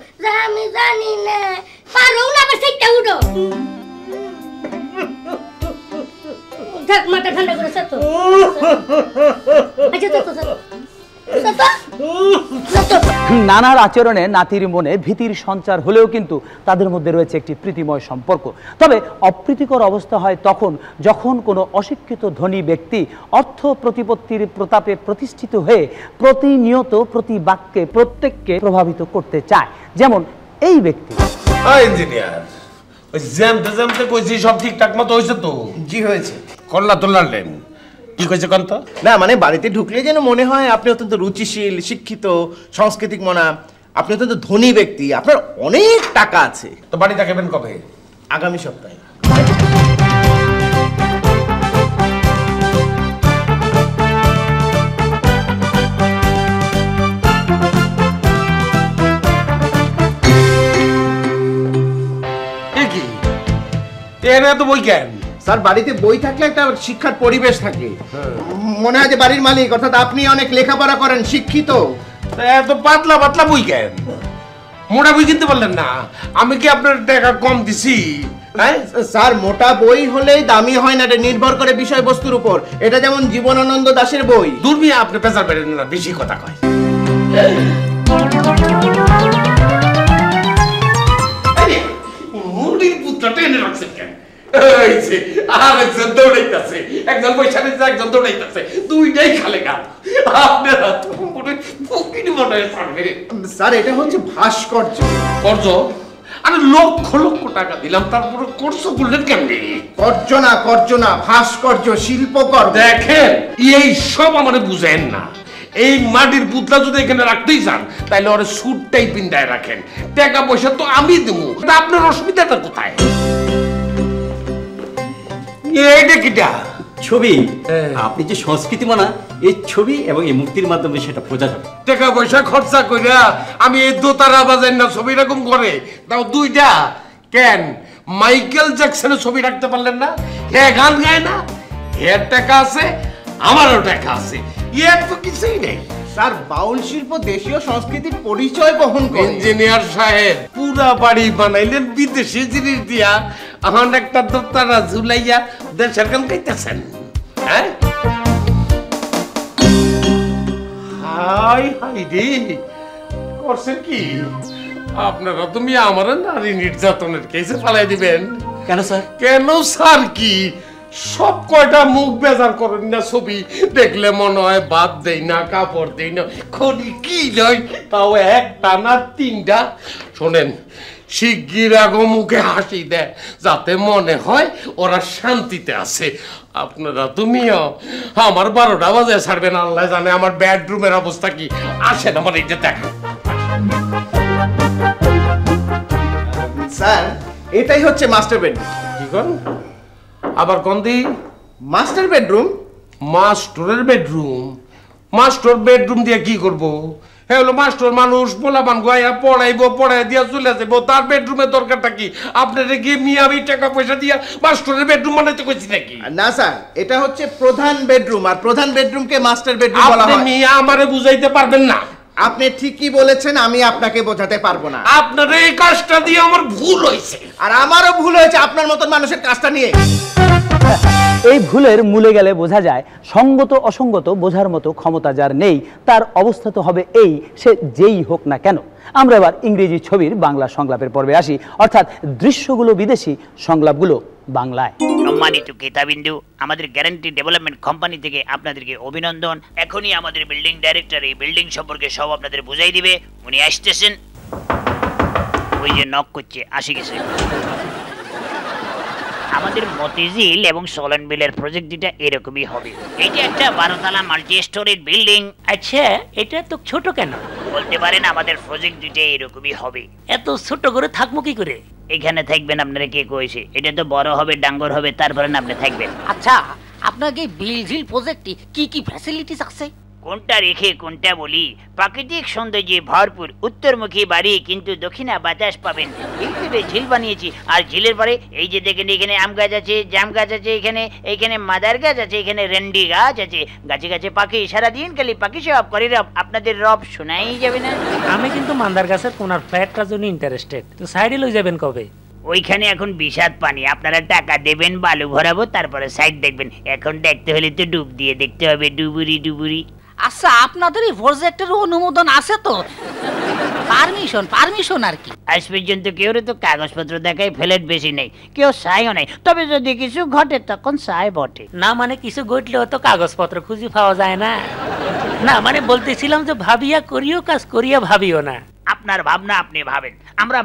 আমি জানি না, পারো না আবার সেটা উঠো। দেখ মাথা ঠান্ডা করে সত্য। আচ্ছা তো নানার আচরণে নাতির মনে ভীতির সঞ্চার হলেও কিন্তু তাদের মধ্যে রয়েছে একটি প্রীতিময় সম্পর্ক। তবে অপ্রীতিকর অবস্থা হয় তখন যখন কোনো অশিক্ষিত ধনী ব্যক্তি অর্থ প্রতিপত্তির প্রতাপে প্রতিষ্ঠিত হয়ে প্রতিনিয়ত প্রতি বাক্যে প্রত্যেককে প্রভাবিত করতে চায়, যেমন এই ব্যক্তি। ইঞ্জিনিয়ার, ওই জ্যামতে কইছি সব ঠিকঠাক মতো হয়েছে তো? জি হয়েছে। করলা তো লালেন, কি কইছে কোন তো? না মানে বাড়িতে ঢুকলে যেন মনে হয় আপনি অত্যন্ত রুচিশীল, শিক্ষিত, সাংস্কৃতিক মনা, আপনি অত্যন্ত ধনী ব্যক্তি, আপনার অনেক টাকা আছে। তো বাড়ি থাকবেন কবে? আগামী সপ্তাহে। স্যার বাড়িতে বই থাকলে একটা শিক্ষার পরিবেশ থাকে, মনে হয় যে বাড়ির মালিক অর্থাৎ আপনি অনেক লেখাপড়া করেন, শিক্ষিত। এত পাতলা পাতলা বই কেন? মোটা বই কিনতে পারলেন না? আমি কি আপনার টাকা কম দিছি? স্যার মোটা বই হলেই দামি হয় না, এটা নির্ভর করে বিষয়বস্তুর উপর। এটা যেমন জীবনানন্দ দাশের বই। দূরবি আপনি পেশার বেরেন না, বেশি কথা কয়। মুড়ির পুত্রটা এনে রাখছেন কেন? আরেকজন দৌড়াইতেছে, একজন পয়সা নিচ্ছে, একজন দৌড়াইতেছে, দুইটাই খালে গা। আপনারা তো ফকির মনে হয়। স্যার এটা হচ্ছে ভাস্কর্য। কর্য? আরে লক্ষ লক্ষ টাকা দিলাম, তারপরে করছো বললেন কেমনি? কর্য না ভাস্কর্য, শিল্পকর। দেখেন এই সব আমারে বুঝেন না। এই মাটির পুতলা যদি এখানে রাখতেই চান তাহলে ওরা সুটটাই পিন্দায় রাখেন, টাকা পয়সা তো আমি দেবো। আপনার অসুবিধাটা কোথায়? এইটা কিটা? ছবি। আপনি যে সংস্কৃতি মানা, এই ছবি এবং এই মূর্তির মাধ্যমে সেটা বোঝা যাবে। টাকা পয়সা খরচা কইরা আমি এই দোতারা বাজাই না ছবি এরকম করে তাও দুইটা। কেন মাইকেল জ্যাকসনের ছবি রাখতে পারলেন না? হ্যাঁ গান গায় না, এর টাকা আছে, আমারও টাকা আছে, এর তো কিছুই নেই। স্যার বাউল শিল্প দেশীয় সংস্কৃতির পরিচয় বহন করে। ইঞ্জিনিয়ার সাহেব পুরা বাড়ি বানাইলেন বিদেশি জিনিস দিয়া, এখন একটা দোতারা ঝুলাইয়া দেশের গান গাইতেছেন? হ্যাঁ হাই হাই রে, করছেন কি আপনারা? তুমি আমার নারী নির্যাতনের কেসে ফালাই দিবেন কেন স্যার? কেন স্যার কি সব কয়টা মুখ বেজার করেন না? ছবি দেখলে মনে হয় বাদ দেই না, কাপড় দেই না, খড়ি কি নয় তাও একটা না তিনটা। শোনেন, শিগগির আগো মুখে হাসি দেয় যাতে মনে হয় ওরা শান্তিতে আছে। আপনারা তুমিও আমার 12টা বাজে ছাড়বেন, আল্লাহ জানে আমার বেডরুমের অবস্থা কি। আসেন আমার এইটা দেখা। স্যার এটাই হচ্ছে মাস্টার বেডরুম। কি কোন? আবার কোন দি? Master bedroom. মাস্টারের বেডরুম? মাস্টার বেডরুম দিয়ে কি করব? হ্যাঁ হলো মাস্টার মানুষ, পোলাপান গায়া পড়াইবো, পড়াই দিয়া চলে যাবো, তার বেডরুমের দরকারটা কি? আপনারা গিয়ে মিয়া আমি টাকা পয়সা দিয়া মাস্টারের বেডরুম বানাইতে কইছি নাকি? না স্যার, এটা হচ্ছে প্রধান বেডরুম, আর প্রধান বেডরুমকে মাস্টার বেডরুম বলা হয়। আপনি মিয়া আমারে বুঝাইতে পারবেন না। আপনি ঠিকই বলেছেন, আমি আপনাকে বোঝাতে পারবো না। আপনার এই কাজটা দিয়ে আমার ভুল হয়েছে। আর আমারও ভুল হয়েছে আপনার মতন মানুষের কাজটা নিয়ে। এই ভুলের মূলে গেলে বোঝা যায় সঙ্গত অসঙ্গত বোঝার মতো ক্ষমতা যার নেই তার অবস্থা তো হবে এই, সে যেই হোক না কেন। আমরা এবার ইংরেজি ছবির বাংলা সংলাপের পর্বে আসি, অর্থাৎ দৃশ্যগুলো বিদেশি, সংলাপগুলো বাংলায়। সম্মানিত ক্রেতাবিন্দু, আমাদের গ্যারান্টি ডেভেলপমেন্ট কোম্পানি থেকে আপনাদেরকে অভিনন্দন। এখনই আমাদের বিল্ডিং ডাইরেক্টর এই বিল্ডিং সম্পর্কে সব আপনাদের বুঝাই দিবে। উনি আসতেছেন, ওই যে নক করছে, আসি গেছে। আমাদের মতিঝিল এবং সোলনবিলের প্রজেক্ট দুটা এরকমই হবে। এটা একটা 12 তলা মাল্টি স্টোরেড বিল্ডিং। আচ্ছা, এটা তো ছোট কেন? বলতে পারেন আমাদের প্রজেক্ট দুটা এরকমই হবে। এত ছোট করে থাকবো কি করে? এখানে থাকবেন আপনারা, কে কইছে? এটা তো বড় হবে, ডাঙ্গর হবে, তারপরে আপনি থাকবেন। আচ্ছা, আপনাকে বিলঝিল প্রজেক্টে কি কি ফ্যাসিলিটিস আছে? কোনটা রেখে কোনটা বলি? প্রাকৃতিক সৌন্দর্যে ভরপুর উত্তরমুখী বাড়ি, কিন্তু দক্ষিণা বাতাস পাবেন। এইভাবে ঝিল বানিয়েছি, আর ঝিলের পরে এই যে দেখেন এখানে আম গাছ আছে, জাম গাছ আছে, এখানে মাদার গাছ আছে, এখানে রেন্ডি গাছ আছে, গাছে গাছে পাখি, সারাদিন খালি পাখি সব করে রব। আপনাদের রব শোনাই যাবে না। আমি কিন্তু মান্দার গাছের কোনার ফ্ল্যাটটার জন্য ইন্টারেস্টেড, তো সাইডে লই যাবেন কবে? ওইখানে এখন বিষাদ পানি, আপনারা টাকা দেবেন, বালু ভরাবো, তারপরে সাইড দেখবেন। এখন দেখতে হলে তো ডুব দিয়ে দেখতে হবে, ডুবুরি ডুবুরি। আচ্ছা আপনাদের এই প্রজেক্টের অনুমোদন আছে তো? পারমিশন আর কি। আজ পর্যন্ত কেউ তো কাগজপত্র দেখায় ফ্ল্যাট বেশি নেই, কেউ চাইও নাই, তবে যদি কিছু ঘটে তখন চাই বটে। না মানে কিছু ঘটলেও তো কাগজপত্র খুঁজে পাওয়া যায় না। না মানে বলতেছিলাম যে ভাবিয়া করিও কাজ করিয়া ভাবিও না। আপনার ভাবনা আপনি ভাবেন, আমরা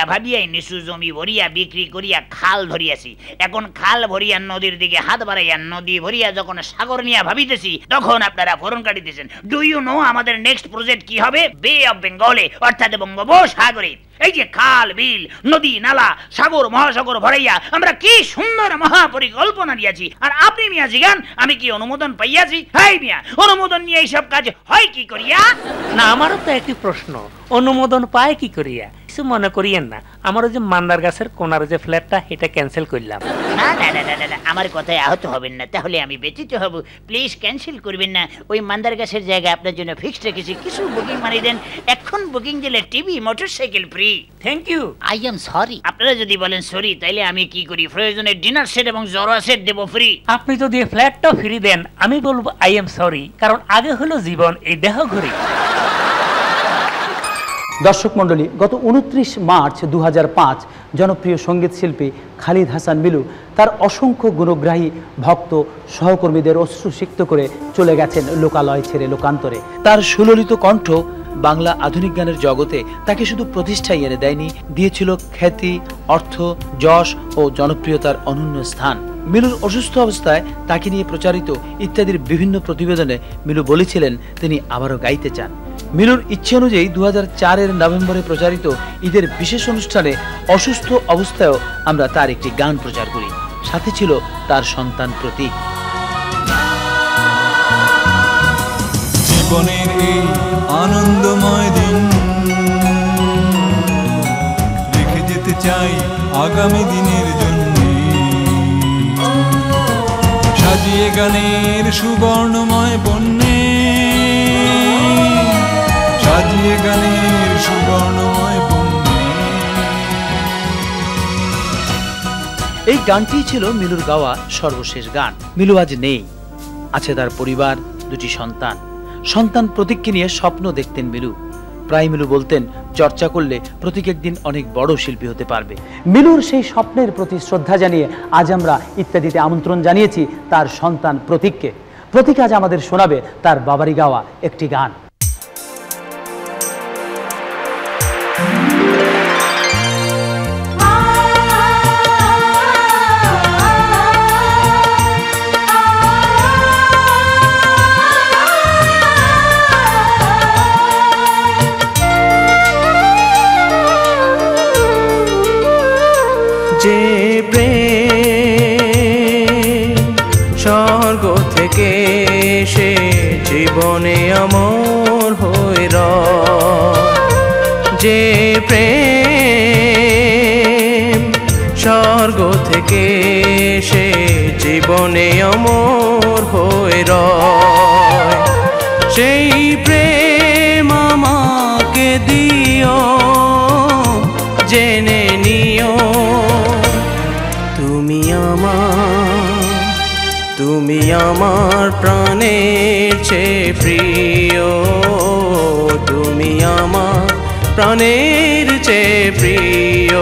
ভাবিয়াই নিচু জমি ভরিয়া বিক্রি করিয়া খাল ধরিয়াছি। এখন খাল ভরিয়া নদীর দিকে হাত বাড়াইয়া নদী ভরিয়া যখন সাগর নিয়ে ভাবিতেছি তখন আপনারা ফোরন কাটিতেছেন। ডু ইউ নো আমাদের নেক্সট প্রজেক্ট কি হবে? বে অফ বেঙ্গলে, অর্থাৎ বঙ্গোপসাগরে। এই যে খাল বিল নদী নালা সাগর মহাসাগর ভরাইয়া আমরা কি সুন্দর মহাপরিকল্পনা দিয়েছি, আর আপনি মিয়া জিগান আমি কি অনুমোদন পাইয়াছি? হাই মিয়া, অনুমোদন নিয়ে এইসব কাজ হয় কি করিয়া? না আমারও তো একই প্রশ্ন, অনুমোদন পায় কি করিয়া? কিছু মনে করিয়েন না, আমার ওই যে মান্দার গাছের কোনার যে ফ্ল্যাটটা এটা ক্যান্সেল করলাম। না না না না না, আমার কথায় আহত হবেন না, তাহলে আমি ব্যতীত হব। প্লিজ ক্যান্সেল করবেন না। ওই মান্দার গাছের জায়গা আপনার জন্য ফিক্সড রেখেছি, কিছু বুকিং মানিয়ে দেন। এখন বুকিং দিলে TV motorcycle free. Thank you. I am sorry. আপনারা যদি বলেন সরি তাইলে আমি কি করি, প্রয়োজনে ডিনার সেট এবং জরোয়া সেট দেব ফ্রি। আপনি যদি ফ্ল্যাটটা ফ্রি দেন আমি বলবো আই এম সরি, কারণ আগে হলো জীবন এই দেহ ঘড়ি। দর্শক মণ্ডলী, গত 29 মার্চ 2005 জনপ্রিয় সঙ্গীত শিল্পী খালিদ হাসান মিলু তার অসংখ্য গুণগ্রাহী ভক্ত সহকর্মীদের অশ্রুসিক্ত করে চলে গেছেন লোকালয় ছেড়ে লোকান্তরে। তার সুললিত কণ্ঠ বাংলা আধুনিক গানের জগতে তাকে শুধু প্রতিষ্ঠাই এনে দেয়নি, দিয়েছিল খ্যাতি, অর্থ, যশ ও জনপ্রিয়তার অনন্য স্থান। মিলুর অসুস্থ অবস্থায় তাকে নিয়ে প্রচারিত ইত্যাদির বিভিন্ন প্রতিবেদনে মিলু বলেছিলেন তিনি আবারও গাইতে চান। মিলুর ইচ্ছে অনুযায়ী 2004 নভেম্বরে প্রচারিত ঈদের বিশেষ অনুষ্ঠানে অসুস্থ অবস্থায়ও আমরা তার একটি গান প্রচার করি, সাথে ছিল তার সন্তান প্রতীক। জীবনের এই আনন্দময় দিন রেখে যেতে চাই আগামী দিনের জন্য, সাজিয়ে গানের সুবর্ণময় বন্যে, সাজিয়ে গানের সুবর্ণময় বন্যে। এই গানটি ছিল মিলুর গাওয়া সর্বশেষ গান। মিলু আজ নেই, আছে তার পরিবার, দুটি সন্তান। সন্তান প্রতীককে নিয়ে স্বপ্ন দেখতেন মিলু। প্রায় মিলু বলতেন, চর্চা করলে প্রতীক একদিন অনেক বড় শিল্পী হতে পারবে। মিলুর সেই স্বপ্নের প্রতি শ্রদ্ধা জানিয়ে আজ আমরা ইত্যাদিতে আমন্ত্রণ জানিয়েছি তার সন্তান প্রতীককে। প্রতীক আজ আমাদের শোনাবে তার বাবারই গাওয়া একটি গান। যে প্রেম স্বর্গ থেকে সে জীবনে অমর হয়ে রয়, যে প্রেম স্বর্গ থেকে সে জীবনে অমর হয়ে রয়, সেই প্রেম আমাকে দিও, জেনে নিও তুমি আমার প্রাণের চেয়ে প্রিয়, তুমি আমার প্রাণের চেয়ে প্রিয়।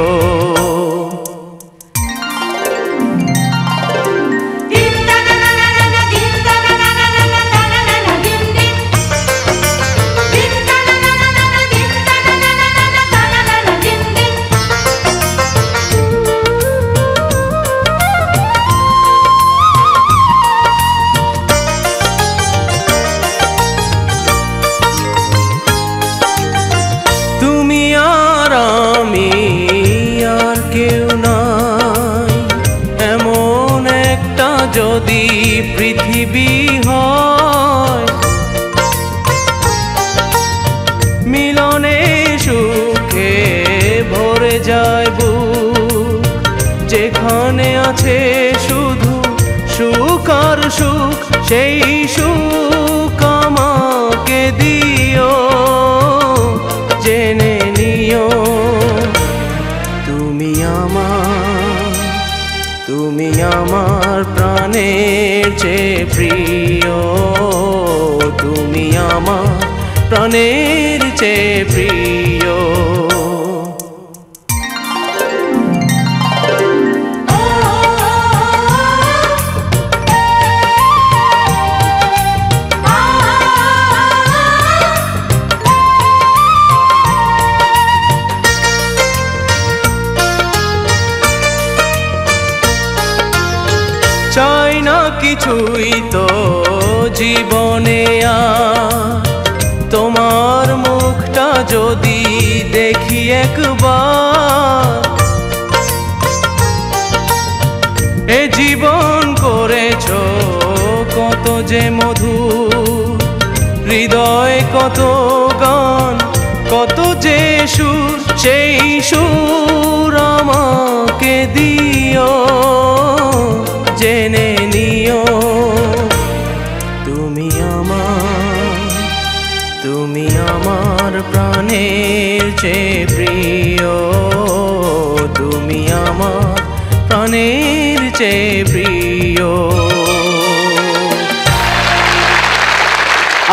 যদি পৃথিবী হয় মিলনে সুখে ভরে যায় বুক, যেখানে আছে শুধু সুখ আর সুখ, সেই সুখ আমাকে দিও, জেনে নিও তুমি আমার প্রাণের চেয়ে প্রিয়, তুমি চেয়ে প্রিয়। চাই না কিছুই তো জীবনে আর, তোমার মুখটা যদি দেখি একবার, এ জীবন করেছো কত যে মধু, হৃদয় কত গান কত যে সুর, সেই সুর আমাকে দিও, জেনে নিও তুমি আমার প্রাণের চেয়ে প্রিয়, তুমি আমার প্রাণের চেয়ে প্রিয়।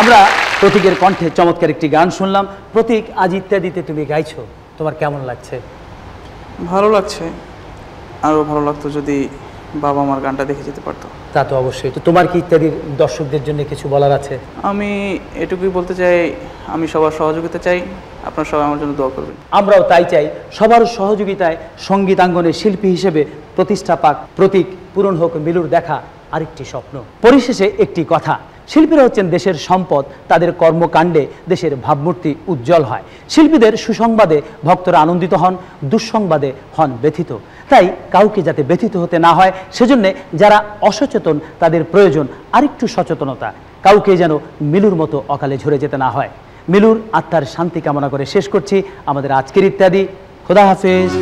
আমরা প্রতীকের কণ্ঠে চমৎকার একটি গান শুনলাম। প্রতীক, আজ ইত্যাদিতে তুমি গাইছো, তোমার কেমন লাগছে? ভালো লাগছে, আরও ভালো লাগতো যদি বাবা আমার গানটা দেখে যেতে পারতো। তা তো অবশ্যই। তো তোমার কি ইত্যাদির দর্শকদের জন্য কিছু বলার আছে? আমি এটুকুই বলতে চাই, আমি সবার সহযোগিতা চাই, আপনারা সবাই আমার জন্য দোয়া করবেন। আমরাও তাই চাই, সবার সহযোগিতায় সঙ্গীতাঙ্গনে শিল্পী হিসেবে প্রতিষ্ঠা পাক প্রতীক, পূরণ হোক মিলুর দেখা আরেকটি স্বপ্ন। পরিশেষে একটি কথা, শিল্পীরা হচ্ছেন দেশের সম্পদ, তাদের কর্মকাণ্ডে দেশের ভাবমূর্তি উজ্জ্বল হয়। শিল্পীদের সুসংবাদে ভক্তরা আনন্দিত হন, দুঃসংবাদে হন ব্যথিত। তাই কাউকে যাতে ব্যথিত হতে না হয়, সেজন্যে যারা অসচেতন তাদের প্রয়োজন আরেকটু সচেতনতা। কাউকে যেন মিলুর মতো অকালে ঝরে যেতে না হয়। মিলুর আত্মার শান্তি কামনা করে শেষ করছি আমাদের আজকের ইত্যাদি। খোদা হাফেজ।